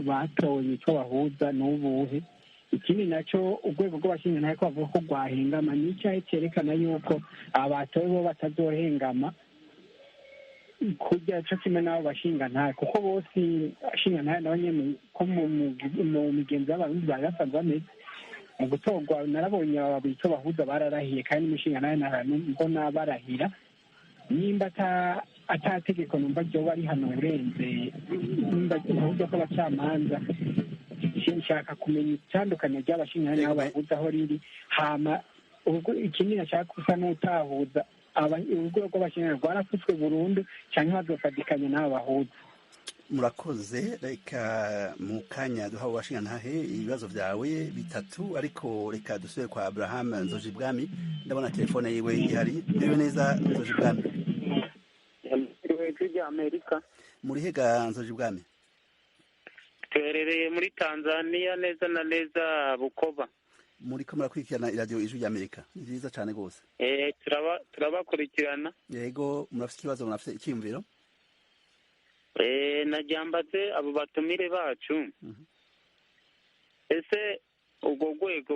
Speaker 5: batoye icyo bahuza n'ubuhe. Ikindi nacyo urwego rw'abashingantahe ko bavuga ko rwahengama, n'icyahe cyerekana yuko aba batowe bo batazohengama kurya cyo kimwe n'abo bashingantahe, kuko bose abashingantahe nabo nyene ko mu migenzo y'abarundi bari basanzwe bameze. Mu gutorwa narabonye aba icyo bahuza bararahiye, kandi n'umushingantahe mbona barahira. Nimba ata tegeko numva ryoba ari hano urenze nimba uburyo bw'abacamanza, nshaka kumenya itandukanye ry'abashingantahe n'abo bahuza aho riri. Hama ikindi nashaka gusa n'utahuza urwego rw'abashingantahe rwarafutswe burundu cyangwa bazofatikanya n'abo bahuza.
Speaker 1: Murakoze, reka mu kanya duha abashingantahe ibibazo byawe bitatu, ariko reka dusubire kwa Abraham Nzojibwami. Ndabona telefone yiwe ihari. Mwiriwe neza Nzojibwami?
Speaker 7: Amerika.
Speaker 1: Muri hega Nzojibwami?
Speaker 7: Tuherereye muri Tanzania, neza na neza Bukoba.
Speaker 1: Muriko murakurikirana iradiyo Ijwi ry'Amerika? Ni byiza cyane rwose.
Speaker 7: Turabakurikirana.
Speaker 1: Yego, murafite ikibazo, murafite icyiyumviro?
Speaker 7: Najyambaze abo batumire bacu. Ese ubwo rwego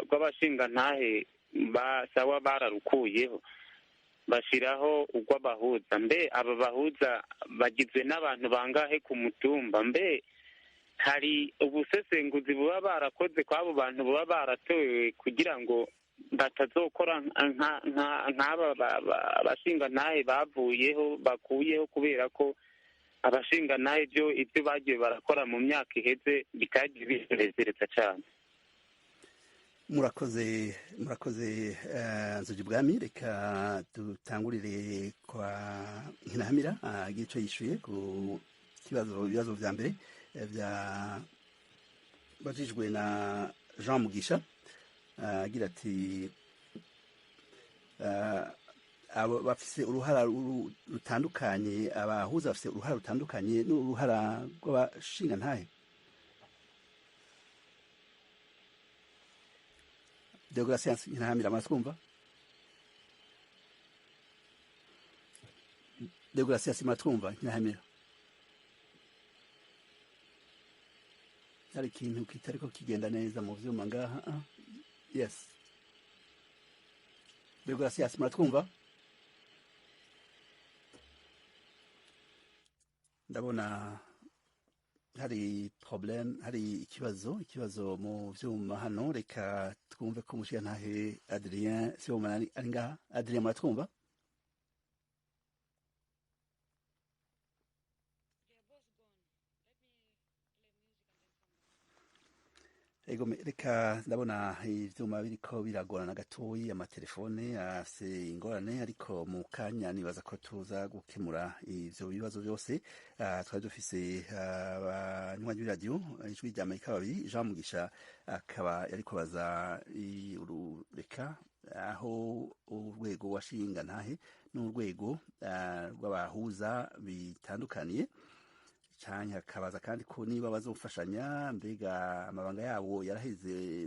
Speaker 7: rw'abashingantahe basaba bararukuyeho bashiraho urw'abahuza, mbe aba bahuza bagizwe n'abantu bangahe ku mutumba? Mbe hari ubusesenguzi buba barakoze kw'abo bantu baba baratowe kugira ngo batazokora nk'aba bashingantahe bakuyeho kubera ko abashingantahe ibyo bagiye barakora mu myaka iheze bitagiye biserezereza cyane?
Speaker 1: Murakoze Nzojibwami. Reka dutangurire kwa Nkinahamira agira icyo yishuye ku ibibazo vya mbere bajijwe na Jean Mugisha. Agira ati abo bafise uruhara rutandukanye, abahuza bafise uruhara rutandukanye n'uruhara rw'abashingantahe. Deogratias Nkinahamira, mwatwumva? Deogratias, mwatwumva Nkinahamira? Hari ikintu kitariko kigenda neza mu vyuma ngaha. Yes. Deogratias, mwatwumva? Ndabona hari problem, hari ikibazo mu vyuma hano. Reka twumve ko umushingantahe Adrien Sibomana ari ngaha. Adrien, muratwumva? Ego, reka ndabona ivyuma biriko biragorana gatoyi, amatelefone afise ingorane, ariko mu kanya nibaza ko tuza gukemura ivyo bibazo byose. Twari dufise abanywanyi b'iradiyo Ijwi ry'Amerika babiri, Jean Mugisha akaba yariko baza reka aho urwego washingantahe n'urwego rw'abahuza bitandukaniye, cyane hakabaza kandi ko niba bazofashanya, mbega amabanga yabo yaraheze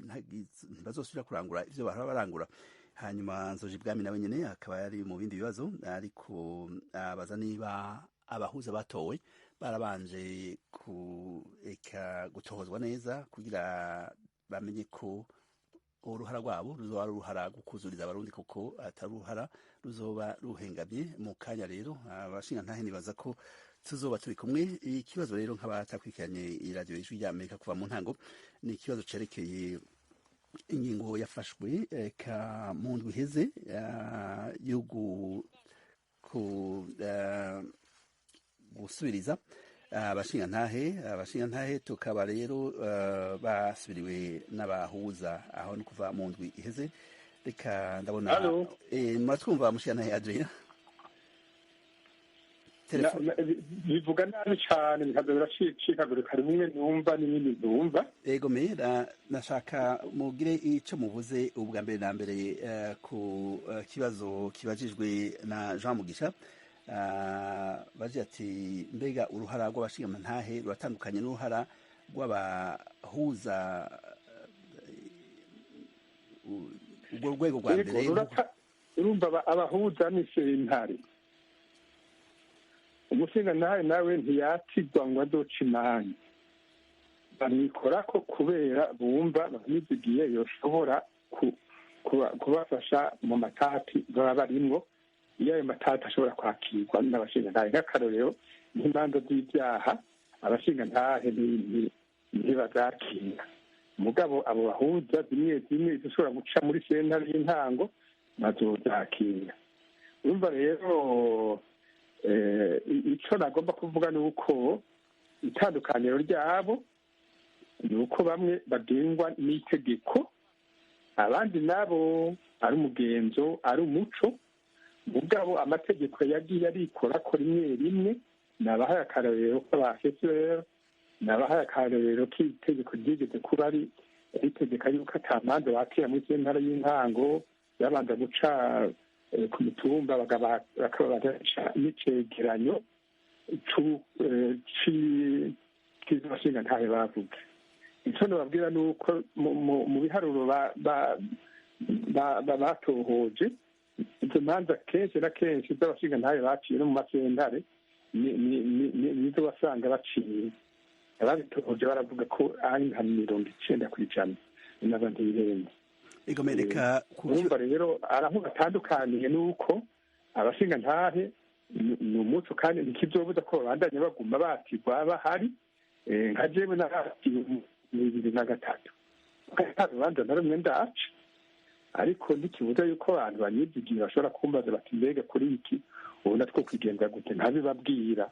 Speaker 1: ntibazosubira kurangura ivyo bahora barangura. Hanyuma Nzojibwami nawe nyene akaba yari mu bindi bibazo, ariko abaza niba abahuza batowe barabanje gutohozwa neza kugira bamenye ko uruhara rwabo ruzoba ari uruhara gukuzuriza abarundi kuko atari uruhara ruzoba ruhengamye mu kanya rero abashingantahe nibaza ko tuzoba turi kumwe. Ikibazo rero nk'abatakurikiranye iradiyo y'ijwi ry'Amerika kuva mu ntango ni ikibazo cerekeye ingingo yafashwe mu ndwi iheze yo gusubiriza abashingantahe tukaba rero basubiriwe n'abahuza aho ni kuva mu ndwi iheze. Reka ndabona muratwumva mushingantahe Adrien?
Speaker 4: bivuga nabi cyane bikaza biracikagurika rimwe numva n'ibindi numva.
Speaker 1: Ego mera nashaka mugire ico muvuze ubwa mbere na mbere ku kibazo kibajijwe na Jean Mugisha baje ati mbega uruhara rw'abashingantahe ruratandukanye n'uruhara rw'abahuza urwo rwego rwa mbere.
Speaker 4: Urumva abahuza ni sentare, umushingantahe nawe ntiyatigwa ngo adoce imanza, bamwikora ko kubera bumva bamwizigiye yoshobora kubafasha mu matati baba barimwo, iyo ayo matati ashobora kwakirwa n'abashingantahe. Nk'akarorero nk'imanza z'ibyaha abashingantahe ntibazakira, mugabo abo bahuza zimwe zimwe zishobora guca muri sentare y'intango bazozakira. urumva rero icyo nagomba kuvuga ni uko itandukaniro ryabo ni uko bamwe bagengwa n'itegeko, abandi nabo ari umugenzo ari umuco, mugabo amategeko yagiye arikora ko rimwe rimwe. Nabahaye akarorero k'abafeseri, nabahaye akarorero k'itegeko ryigeze kuba ari ritegeka yuko atamanza bakira muri sentare y'intango, babanza guca ku mitumba bakabaca n'icegeranyo cy'abashingantahe bavuze. icyo nababwira ni uko mu biharuro batohoje izo manza kenshi na kenshi z'abashingantahe baciye no mu masentare nizo basanga baciye. ababitohoje baravuga ko ari nka 90% n'abandi birenze. urumva rero araho batandukaniye n'uko abashingantahe ni umuco kandi ntikizobuza ko babandanya baguma batigwa bahari. nka jewe naratiwe 2003 urubanza na rumwe ndaca, ariko ntikibuza yuko abantu banyizigiye bashobora kumbaza bati mbega kuri iki ubu natwo kwigenza gute, ntabibabwira.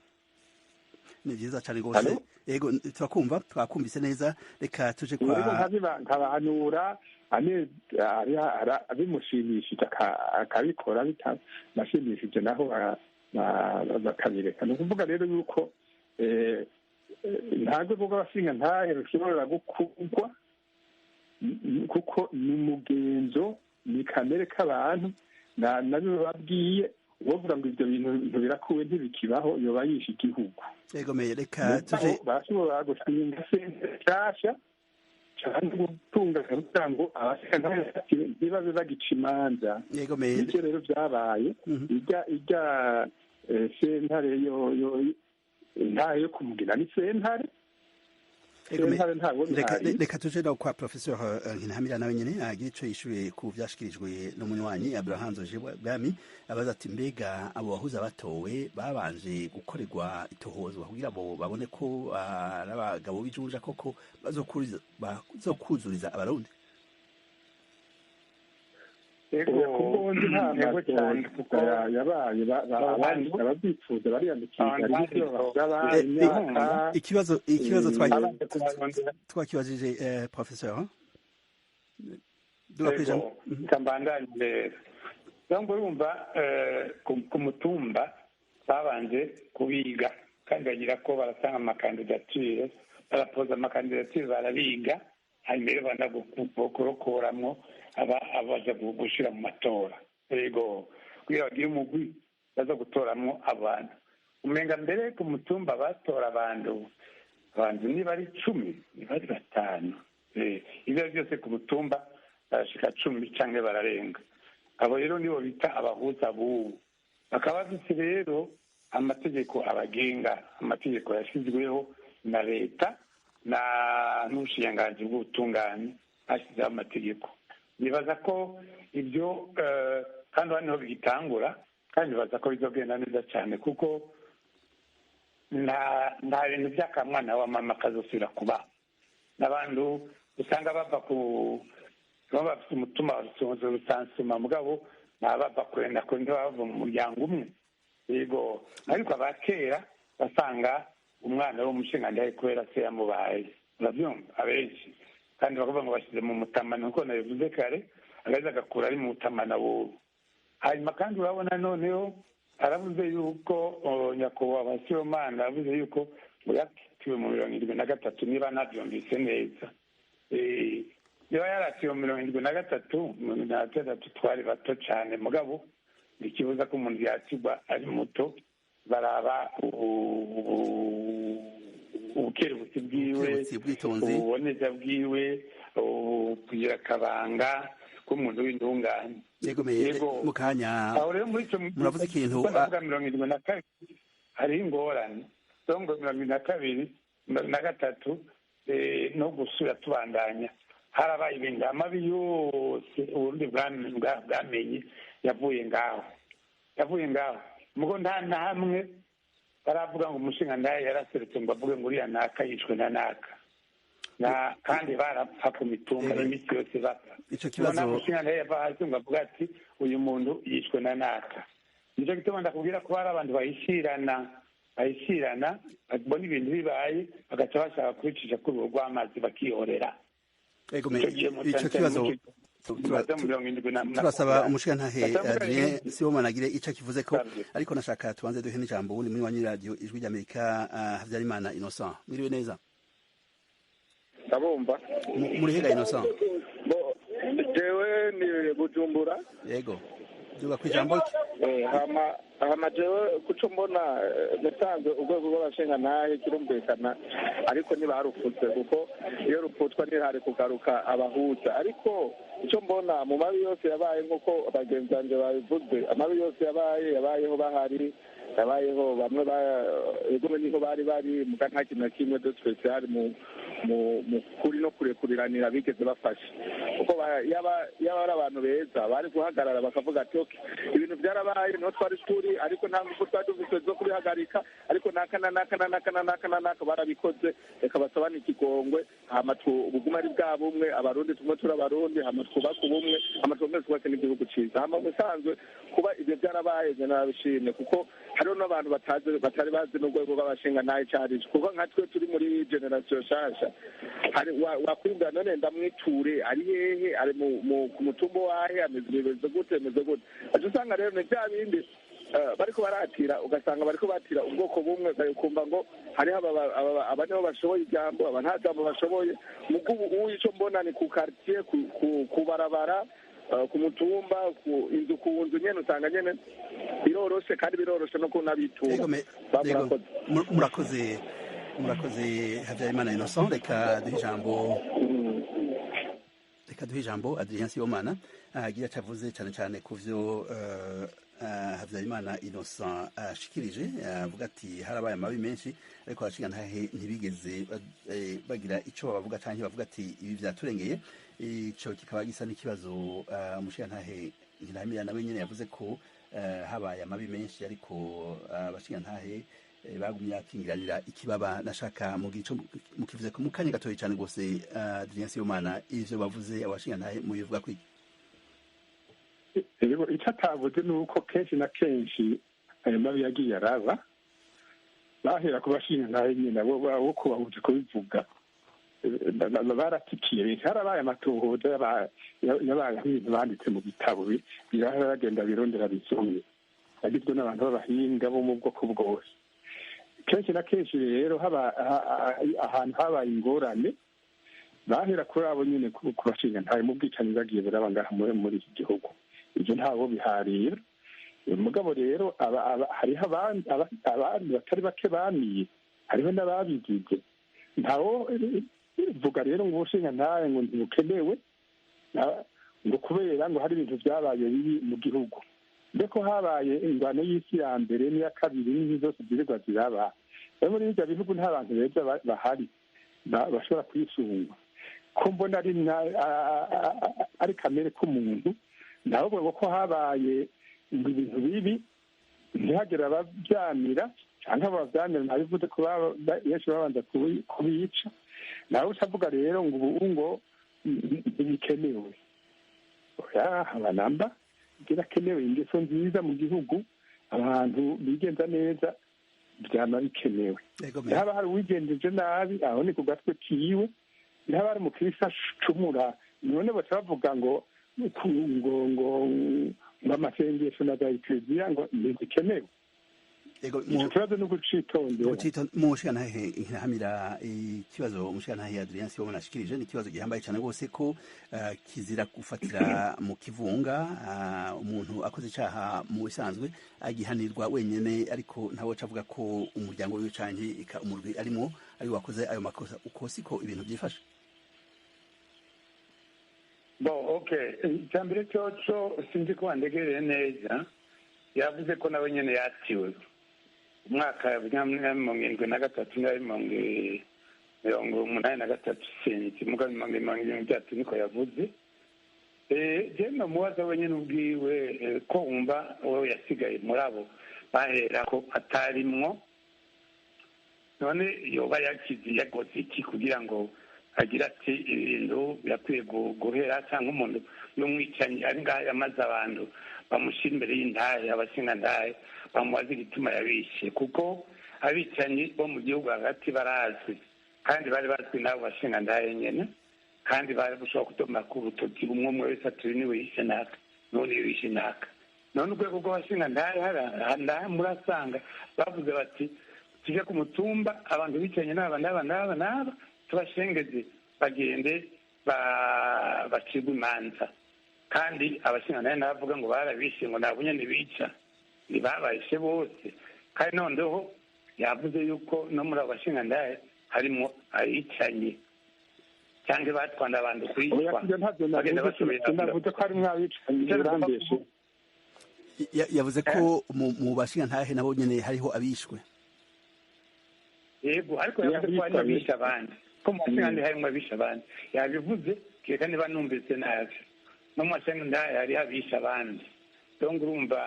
Speaker 1: Ni byiza cyane rwose. Yego turakumva, twakumvise neza. Reka tuje kwa
Speaker 4: nkabahanura abimushimishije akabikora, bitanashimishije naho bakabireka. ni ukuvuga rero yuko ntabwo rwo abashingantahe rushobora gukundwa kuko ni umugenzo, ni kamere k'abantu. nabyo babwiye bavuga ngo ibyo bintu birakuwe ntibikibaho, yoba yishe igihugu.
Speaker 1: Reka tuje
Speaker 4: bashobora gushinga sentare nshyashya cyangwa gutunga kugira ngo abashingantahe ntibabe bagica imanza. Ibyo rero byabaye ijya sentare ntayo yo kumugina ni sentare.
Speaker 1: Reka tuje no kwa Professor Nkinamira nawe nyene agira ico yishuye ku vyashikirijwe n'umunywanyi Abraham Zoje Bwami, abaza ati mbega abo bahuza batowe babanje gukorerwa itohozwa kugira bo babone ko ari abagabo bijunja koko bazokuzuriza abarundi. Ikibazo twakibajije Professor
Speaker 6: kambandanye donc urumva ku mutumba babanje kubiga kandi bagira ko baratanga amakandidatire, barapoza amakandidatire barabiga, hanyuma banda gukurokoramwo abaza gushira mu matora. Yego kugira bagire umugwi baza gutoramwo abantu. Umenga mbere ku mutumba batora abantu niba ari 10 niba ari 5. Ibyo byose ku mutumba barashika 10 canke bararenga. Abo rero nibo bita abahuza bubu. Bakaba bafite rero amategeko abagenga, amategeko yashyizweho na leta n'ubushikiranganji bw'ubutungane, hashyizeho amategeko. nibaza ko ibyo kandi hano niho bigitangura kandi nibaza ko bizogenda neza cyane kuko nta bintu by'akamwana wa mama kazosubira kuba n'abantu usanga bava baba bafite umutima rusansuma mugabo ntabava kurenda ko ntibava mu muryango umwe yego ariko abakera basanga umwana w'umushingantahe kubera se yamubaye urabyumva abenshi kandi bakavuga ngo bashyize mu mutamana nk'uko nabivuze kare agaheza agakura ari mu mutamana wubu hanyuma kandi urabona noneho aravuze yuko nyakubahwa Sibomana aravuze yuko yakitiwe mu 73 niba nabyumvise neza niba yaratiwe mu 73 twari bato cyane mugabo ikibuza ko umuntu yakigwa ari muto baraba ubukerebutsi bwiwe ububoneza bwiwe kugira akabanga k'umuntu w'intungane
Speaker 1: yego mu kanya muravuze ikintu
Speaker 6: ndavuga 72 hariho ingorane songo 72 73 no gusura tubandanya harabaye ibintu amabi yose ubundi bwamenye yavuye ngaho mugo nta na hamwe baravuga ngo umushingantahe yaraserutse ngo avuge ngo uriya naka yishwe na naka kandi barapfa ku mitumba iminsi yose bapfa
Speaker 1: icyo kibazo
Speaker 6: umushingantahe yava hasi ngo avuga ati uyu muntu yishwe na naka nicyo gituma ndakubwira ko hari abantu bahishirana babona ibintu bibaye bagaca bashaka kubicisha kuri urwo rw'amazi bakihorera
Speaker 1: icyo kibazo turasaba umushingantahe Adrien Sibomana agire icyo akivuze ko ariko nashaka tubanze duhe n'ijambo ubundi muri wanyu radio ijwi ry'Amerika Habyarimana Innocent mwiriwe neza
Speaker 8: ndabumva
Speaker 1: muri hega Innocent
Speaker 8: jewe ni Bujumbura
Speaker 1: yego duga kwijambo
Speaker 8: hama jewe kuco mbona nasanze urwego rw'abashingantahe kirumvikana ariko ntibarufutse kuko iyo rupfutwa ntihari kugaruka abahuza ariko icyo mbona mu mabi yose yabaye nk'uko bagenzi banjye babivuze amabi yose yabayeho bahari yabayeho bamwe egome niho bari muga nta kintu na kimwe de special mu kuri no kurekuriranira bigeze bafashe kuko yaba ari abantu beza bari guhagarara bakavuga ati okay ibintu byarabaye no twari turi ariko nta ngufu twari dufite zo kubihagarika ariko naka barabikoze reka basabana ikigongwe hama ubuguma ari bwa bumwe abarundi tumwe turi abarundi hama twubaka ubumwe hama twubake n'igihugu cyiza hama musanzwe kuba ibyo byarabaye je narabishimye kuko hariho n'abantu batari bazi n'urwego rw'abashingantahe cyari kuko nka twe turi muri generation shasha wakwibwira none ndamwiture ari hehe ari ku mutumbo wahe ameze gute aje usanga rero ni bya bindi bariko baratira ugasanga bariko batira ubwoko bumwe ukumva ngo hariho aba nibo bashoboye ijambo aba nta jambo bashoboye mugubu ubu icyo mbona ni ku quartier ku barabara ku mutumba ku inzu ku nzu nyene usanga nyene biroroshe kandi biroroshe no kunabitura
Speaker 1: murakoze Habyarimana Innocent reka duhe ijambo Adrien Sibomana agira acavuze cyane cyane ku vyo Habyarimana Innocent ashikirije avuga ati harabaye amabi menshi ariko abashingantahe ntibigeze bagira ico bavuga canke bavuga ati ibi vyaturengeye ico kikaba gisa n'ikibazo umushingantahe Ntiramira nawe nyene yavuze ko habaye amabi menshi ariko abashingantahe bagumye akingiranira ikibaba nashaka mu gico mukivuze ko mukanye gatoye cyane gose Adrien Sibomana ivyo bavuze abashingantahe mu bivuga kwiki
Speaker 4: icyo atavuze ni uko kenshi na kenshi ayo mabi yagiye araba bahera ku bashingantahe nyine bo kubahuza kubivuga baratikiye harabaye amatohoza yabaye ibintu banditse mu bitabo biragenda birondera bisomye agizwe n'abantu b'abahinga bo mu bwoko bwose kenshi na kenshi rero ahantu habaye ingorane bahera kuri abo nyine ku bashingantahe mu bwicanyi bagiye buraba ngaha muri iki gihugu ibyo ntawo biharira mugabo rero hariho abandi batari bake bamiye hariho n'ababigize ntawo vuga rero ngo ubushingantahe ngo ntibukenewe ngo kubera ngo hari ibintu byabaye bibi mu gihugu mbeko habaye ingwano y'isi ya mbere n'iya kabiri n'izi zose zirirwa ziraba rero muri ibyo bihugu nta bantu beza bahari bashobora kwisungwa ko mbona ari kamere k'umuntu naho ko habaye ibintu bibi ntihagire ababyamira cyangwa ababyamira nabivuze ko benshi babanza kubica nawe utavuga rero ngo ubu ngo ntibikenewe abanamba birakenewe ingeso nziza mu gihugu abantu bigenza neza byaba bikenewe haba hari uwigenjeje nabi aho ni ku gatwe kiwe haba hari umukirisa acumura none bose bavuga ngo amasengesho na za ekleziya ngo ntizikenewe icyo kibazo ni ugucitondera
Speaker 1: umushikantahe ntihamira ikibazo umushikantahe Adrien Sibomana ashikirije ni ikibazo gihambaye cyane rwose ko kizira gufatira mu kivunga umuntu akoze icyaha mu bisanzwe agihanirwa wenyine ariko ntawe avuga ko umuryango wiwe canke umurwi arimo ari wakoze ayo makosa uko siko ibintu byifashe
Speaker 6: icya mbere cyoco sinzi ko wandegereye neza yavuze ko nawe nyine yatiwe umwaka wa 1973 1983 sinzi muga 1983 niko yavuze je no muwaza wenyine ubwiwe ko umva wowe yasigaye muri abo bahera ko atarimwo none yoba yakizi yakoze iki kugira ngo agira ati ibintu birakwiye guhera cyangwa umuntu y'umwicanyi ari ngaho yamaze abantu bamushyira imbere y'indahe abashingandahe bamubaza igituma yabishe kuko abicanyi bo mu gihugu hagati barazwi kandi bari bazwi n'abo bashingandahe nyine kandi bari gushobora kudoma ku rutoki umwe umwe wese ati niwe yishe naka none yishe naka none urwego rw'abashingandahe murasanga bavuze bati tujye ku mutumba abantu bicanye n'aba tubashengeze bagende bacibwe imanza kandi abashingantahe n'abavuga ngo barabishe ngo ntabwo nyine bica ntibabayishe bose kandi noneho yavuze yuko no muri abo bashingantahe harimo abicanye cyangwa batwanda abantu kwicwa bagenda basubira
Speaker 4: navuze ko harimo abicanye birambeshe
Speaker 1: yavuze ko mu bashingantahe nabo nyine hariho abishwe
Speaker 6: yego ariko yavuze ko harimo abishe abandi ko mu bashingantahe harimo abishe abandi yabivuze kereka niba numvise nabi no mu bashingantahe hari abishe abandi donc urumva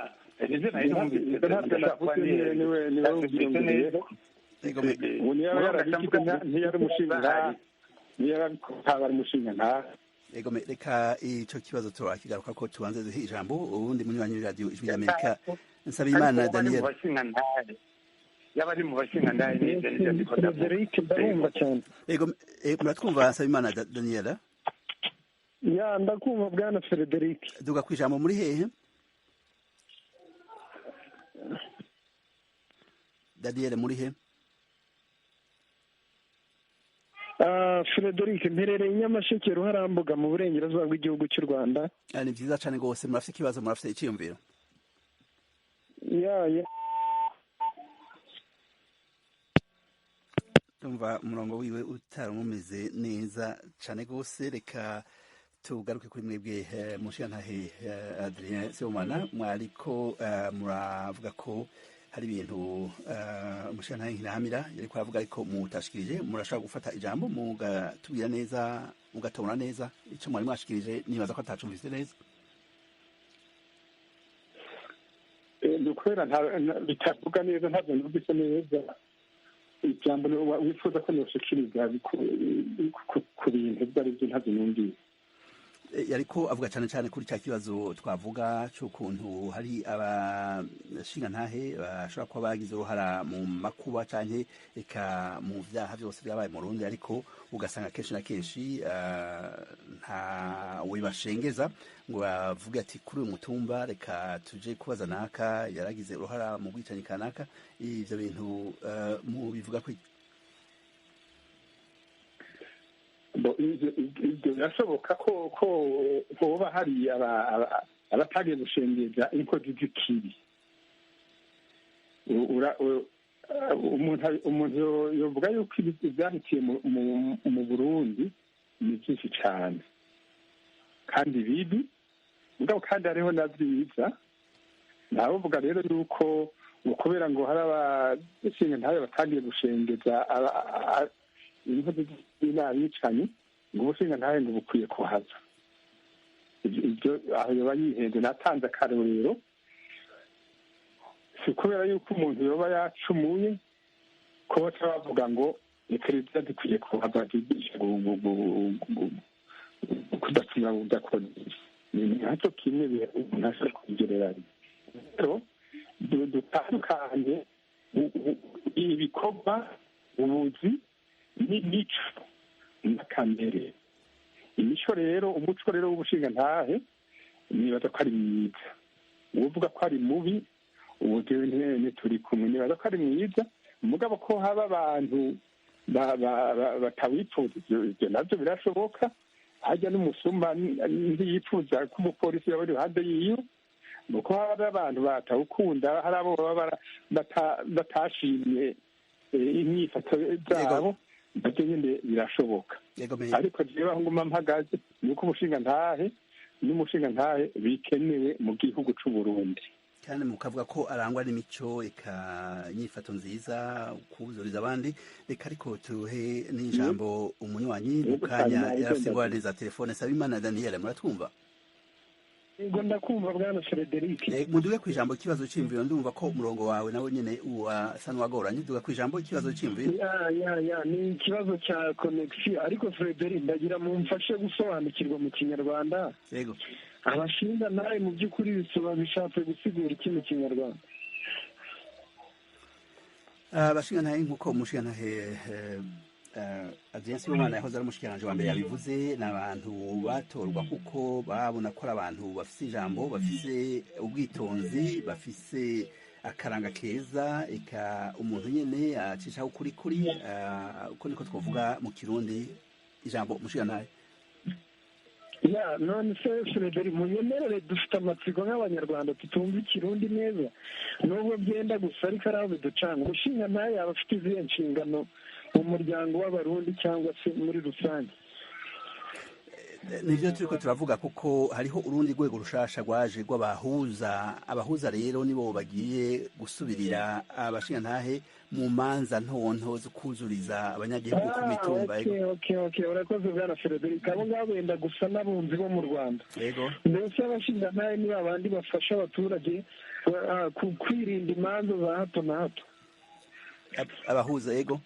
Speaker 1: reka icyo kibazo turakigaruka ko tubanze duhe ijambo ubundi munywanyi w'iradiyo ijwi ry'Amerika Nsabimana Daniel
Speaker 6: yaba ari mu bashingantahe
Speaker 1: muratwumva Nsabimana Daniel
Speaker 5: ya ndakumva bwana Frederic
Speaker 1: duga ku ijambo muri hehe Daniel muri he
Speaker 5: Frederic mperereye Nyamasheke Ruharambuga mu burengerazuba bw'igihugu cy'u Rwanda
Speaker 1: ni byiza cyane rwose murafite ikibazo murafite icyiyumviro
Speaker 5: ya
Speaker 1: tumva umurongo wiwe utaramumeze neza cyane rwose reka tugaruke kuri mwebwe mushikantahe Adrien Sibomana mwariko muravuga ko hari ibintu umushikantahe Ntihamira yariko aravuga ariko mutashikirije murashaka gufata ijambo mugatubwira neza mugatobora neza icyo mwari mwashikirije nibaza ko atacumvise neza
Speaker 4: kubera bitavuga neza ntabwo numvise neza ijambo wifuza ko noshikiriza ku bintu ibyo ari byo ntabyo numvise
Speaker 1: yariko avuga cyane cyane kuri cya kibazo twavuga cy'ukuntu hari abashingantahe bashobora kuba bagize uruhara mu makuba cyane eka mu byaha byose byabaye mu Burundi ariko ugasanga kenshi na kenshi ntawe bashengeza ngo bavuge ati kuri uyu mutumba reka tuje kubaza naka yaragize uruhara mu bwicanyi kanaka ibyo bintu mu bivuga ko
Speaker 4: ibyo birashoboka ko hoba hari abatagiye gushengeza inkozi z'ikibi umuntu yovuga yuko ibyahitiye mu Burundi ni byinshi cyane kandi bibi mugabo kandi hariho na byiza ntavuga rero yuko kubera ngo hari abashingantahe batagiye gushengeza inkozi z'inabicanyi ngo ubushingantahe ngo bukwiye kuhaza ibyo aho yoba yihenze. Natanze akarorero, si kubera yuko umuntu yoba yacumuye ko baca bavuga ngo ekereziya dukwiye kuhava twigisha kudacumura udakora ni nacyo kimwe umuntu ashobora kubigereranya. rero dutandukanye ibikorwa, ubuzi n'imico n'akamere. imico rero, umuco rero w'ubushingantahe nibaza ko ari mwiza. uvuga ko ari mubi ubu turi kumwe, nibaza ko ari mwiza. umugabo ko haba abantu batawifuza, ibyo nabyo birashoboka. hajya n'umusuma ntiyipfuza ko umupolisi yaba ari iruhande yiwe, nuko haba abantu batawukunda, hari abo baba batashimye imyifato zabo, nabyo nyine birashoboka. ariko jewe aho nguma mpagaze ni uko umushingantahe n'umushingantahe bikenewe mu gihugu c'u Burundi,
Speaker 1: kandi mukavuga ko arangwa n'imico eka inyifato nziza, kuzuriza abandi. reka ariko tuhe n'ijambo umunywanyi mu kanya yarafite ingorane za telefone. Sabimana Daniel, muratwumva?
Speaker 9: Ngo ndakumva bwana Frederic.
Speaker 1: Muduge ku ijambo ikibazo c'imviro, ndumva ko umurongo wawe nawe nyene usa n'uwagoranye. Duga ku ijambo ikibazo c'imviro.
Speaker 9: Ni ikibazo cya connection, ariko Frederic ndagira mumfashe gusobanukirwa mu Kinyarwanda.
Speaker 1: Yego.
Speaker 9: Abashingantahe mu by'ukuri bishatse gusigura iki mu Kinyarwanda?
Speaker 1: Abashingantahe nk'uko umushingantahe Adrien Sibomana yahoze ari umushikiranganji wa mbere yabivuze, ni abantu batorwa kuko babona ko ari abantu bafise ijambo, bafise ubwitonzi, bafise akaranga keza, eka umuntu nyene acishaho ukuri uko niko twovuga mu Kirundi. ijambo umushingantahe.
Speaker 9: none se Frederic, munyemerere, dufite amatsiko nk'abanyarwanda tutumva Ikirundi neza, nubwo byenda gusa ariko ari aho biducanga. umushingantahe yaba afite izihe nshingano mu muryango w'abarundi cyangwa se muri rusange?
Speaker 1: nivyo turiko turavuga, kuko hariho urundi rwego rushasha rwaje rw'abahuza. abahuza rero nibo bagiye gusubirira abashingantahe mu manza ntonto zo kuzuriza abanyagihugu ku mitumba.
Speaker 9: Okay, urakoze bwana Frederic. abo ngabo benda gusa n'abunzi bo mu Rwanda.
Speaker 1: Yego.
Speaker 9: mbese abashingantahe ni babandi bafasha abaturage kwirinda imanza za hato na hato.
Speaker 1: abahuza. Yego.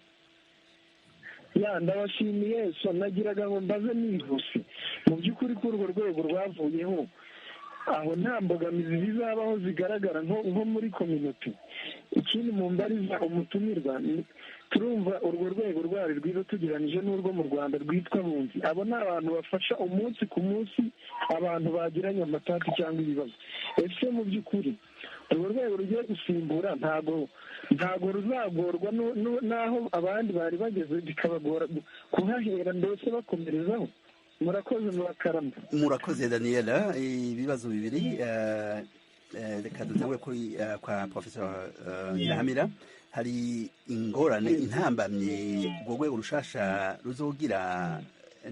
Speaker 9: ndabashimiye. nagiraga ngo mbaze nihuse, mu by'ukuri ko urwo rwego rwavuyeho, aho nta mbogamizi zizabaho zigaragara nko muri community. ikindi mu mbariza umutumirwa, turumva urwo rwego rwari rwiza tugeranije n'urwo mu Rwanda rwitwa bunzi. abo ni abantu bafasha umunsi ku munsi abantu bagiranye amatati cyangwa ibibazo. ese mu by'ukuri urwo rwego rugiye gusimbura ntago ruzagorwa n'aho abandi bari bageze bikabagora kuhahera, mbese bakomerezaho? murakoze murakarama.
Speaker 1: Murakoze Daniela. ibibazo bibiri, reka dutangure kwa Professor Nyirahamira. hari ingorane, intambamye urwo rwego rushasha ruzogira,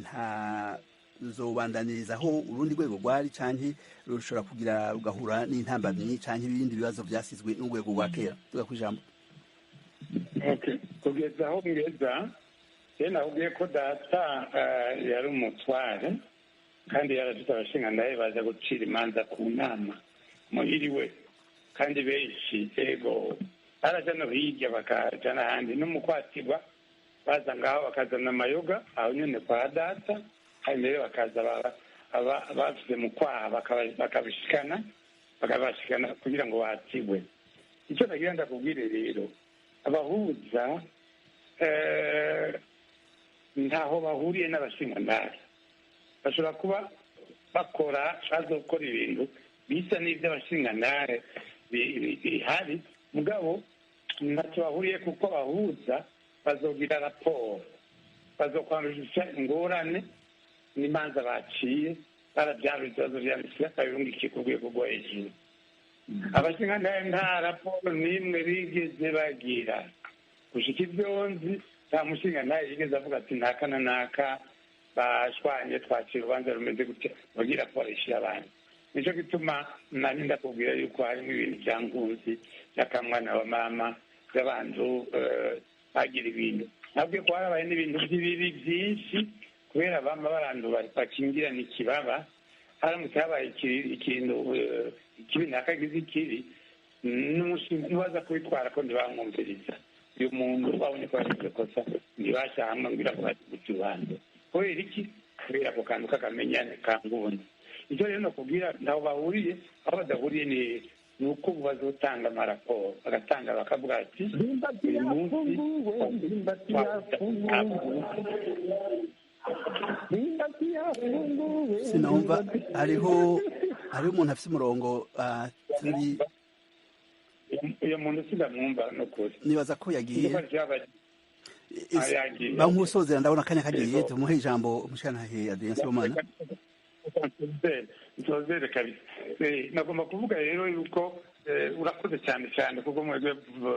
Speaker 1: nta ruzobandanirizaho urundi rwego rwari, canke rushobora kugira rugahura n'intambamyi canke ibindi bibazo vyasizwe n'urwego rwa kera? tuga kwijambo.
Speaker 6: kugeza aho ngeza nakubwiye ko data yari umutware kandi yaradufite abashingantahe baza gucira imanza ku nama muhiriwe, kandi benshi ego baraja no hirya bakaja n'ahandi, n'umukwatirwa baza ngaho bakazana amayoga aho nyene kwa data, hanyuma rero bakaza bafite mu kwaha bakabashikana kugira ngo batigwe. icyo nagira ndakubwire rero, abahuza ntaho bahuriye n'abashingantahe. bashobora kuba bazokora ibintu bisa n'ivy'abashingantahe bihari, mugabo ntacyo bahuriye, kuko abahuza bazogira raporo, bazokwandikisha ingorane n'imanza baciye, baravyara ibibazo vyabisira babirungikiye ku rwego rwo hejuru. abashingantahe nta raporo n'imwe bigeze bagira. gushika ivyonzi nta mushingantahe yigeze avuga ati naka na naka bashwanye twacira urubanza rumeze gutya, bagira raporo ishira abandi. nico gituma nari ndakubwira yuko harimo ibintu vya nkunzi vy'akamwana wa mama vy'abantu bagira ibintu. nabwiye ko harabaye n'ibintu vy'ibibi vyinshi kubera bama barandu bakingirana ikibaba, haramutse habaye ikintu ikibi ntakagize ikibi ntibaza kubitwara ko ntibamwumviriza uyu muntu babonye ko yagize kosa ntibashyamba ngira ngo guca urubanza kubera iki kubera ako kantu k'akamenyane kangundi icyo rero nakubwira ntaho bahuriye aho badahuriye ni uko bazotanga amaraporo bagatanga bakavuga ati uyu munsi
Speaker 1: sinumva hariho umuntu afite umurongo turi
Speaker 6: uyu muntu sindamwumva n'ukuri
Speaker 1: nibaza ko yagiye bamusozera ndabona akanya kagiye tumuhe ijambo umushyiranahe Adrien Sibomana
Speaker 6: nsozere kabisa nagomba kuvuga rero yuko urakoze cyane cyane kuko mwebwe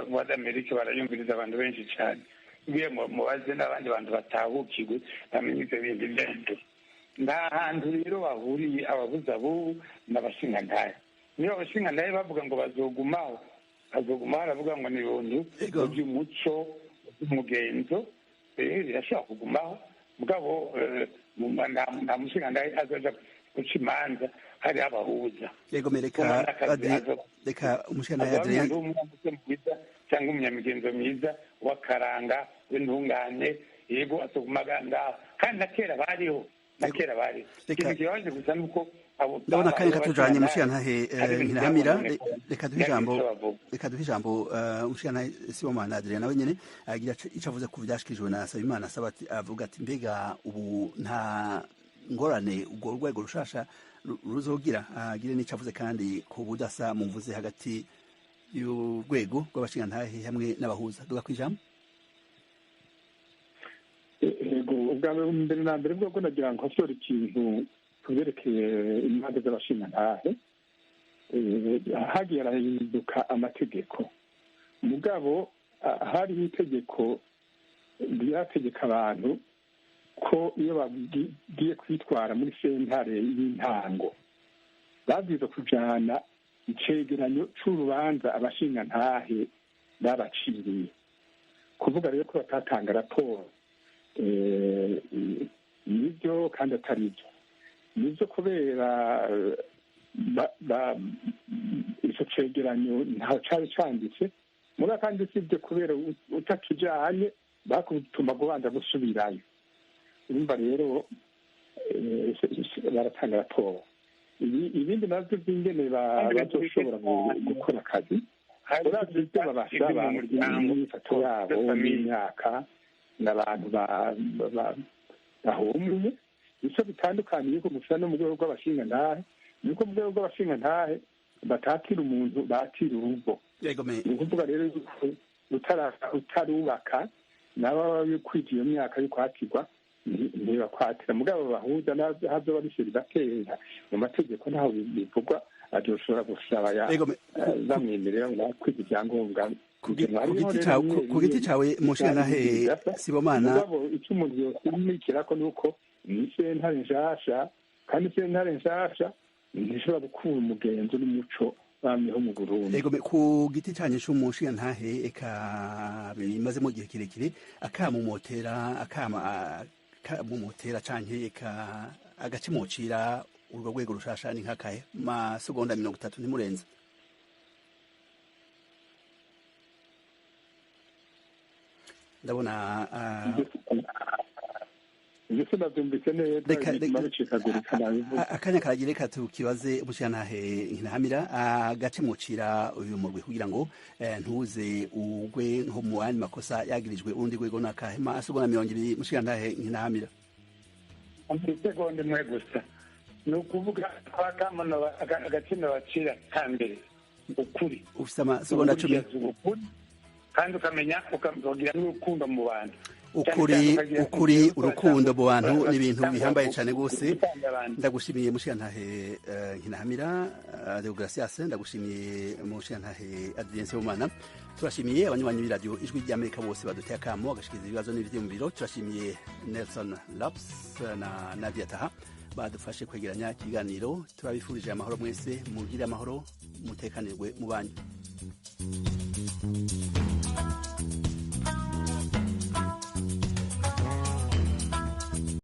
Speaker 6: mu Amerika barayumviriza abantu benshi cyane ugiye mubaze n'abandi bantu batahukirwe bamenye ibyo bindi byose nta hantu rero bahuriye ababuze abo n'abashingantahe niyo abashingantahe bavuga ngo bazogumaho baravuga ngo ni ibintu by'umuco umugenzo birashobora kugumaho mugabo nta mushingantahe azaja guca imanza hari abahuza
Speaker 1: yego reka umushingantahe Adrien
Speaker 6: cyangwa umunyamigenzo mwiza w'akaranga w'intungane yego atogumaga ngaho kandi na kera bariho ikintu kibabaje gusa nuko
Speaker 1: ndabona akanya katujanye umushingantahe Nkirahamira reka duhe ijambo umushingantahe Sibomana Adrien nawe nyene agira ico avuze ku vyashikirijwe na Sabimana avuga ati mbega ubu nta ngorane urwo rwego rushasha ruzogira agire n'ico avuze kandi ku budasa muvuze hagati y'urwego rw'abashingantahe hamwe n'abahuza duga kwijambo
Speaker 4: yego ubwa mbere na mbere bwo nagira ngo hasore ikintu kuberekeye imanza z'abashingantahe hagiye harahinduka amategeko mugabo hariho itegeko ryategeka abantu ko iyo bagiye kwitwara muri sentare y'intango babwiza kujana icegeranyo c'urubanza abashingantahe babaciriye kuvuga rero ko batatanga raporo nibyo kandi atari byo nibyo kubera ico cegeranyo ntaho cari canditse muri kandi sibyo kubera utakijanye bakutuma kubanza gusubirayo urumva rero baratanga raporo ibindi navyo by'ingene bazoshobora gukora akazi uravye ibyo babasaba imyifato yabo n'imyaka n'abantu bahumuye ico bitandukaniye ko gusa no mu rwego rw'abashingantahe nuko mu rwego rw'abashingantahe batatira umuntu batira urugo ni ukuvuga rero utarubaka nabo kwija iyo myaka yo kwatirwa ntibakwatira mugabo bahuza hazoba bishira batera mu mategeko ntaho bivugwa azoshobora gusaba bamwemerera ngo kwiga ibyangombwa
Speaker 1: ku giti cawe mushingantahe Sibomana
Speaker 4: icyo umuntu yosimikira ko nuko ni sentare nshasha kandi sentare nshasha ntishobora gukura umugenzo n'umuco bamyeho mu Burundi
Speaker 1: ku giti canye c'umushingantahe eka bimazemo igihe kirekire akamumotera canke eka agacimocira urwo rwego rushasha ni nkakahe masegonda 30 ntimurenze ndabona akanya karagira reka tukibaze umushingantahe Nkirahamira agacimocira uyu murwi kugira ngo ntuze ugwe nko mu yandi makosa yagirijwe urundi rwego nakahe masegonda 20 umushingantahe Nkirahamira
Speaker 6: isegonda imwe gusa ni ukuvuga twakamana agaciro bacira kambere ukuri
Speaker 1: ufite amasegonda 10
Speaker 6: kandi ukamenya ukagira n'urukundo mu bantu
Speaker 1: ukuri urukundo mu bantu ni ibintu bihambaye cyane rwose ndagushimiye mushingantahe Nkirahamira Deogratias ndagushimiye mushingantahe Adrien Sibomana turashimiye abanywanyi b'iradiyo ijwi ry'Amerika bose baduteye akamo agashikiriza ibibazo n'ivyiyumviro turashimiye Nelson Laps na Nadia Taha badufashe kwegeranya ikiganiro turabifurije amahoro mwese mugire amahoro mutekanirwe mu banyu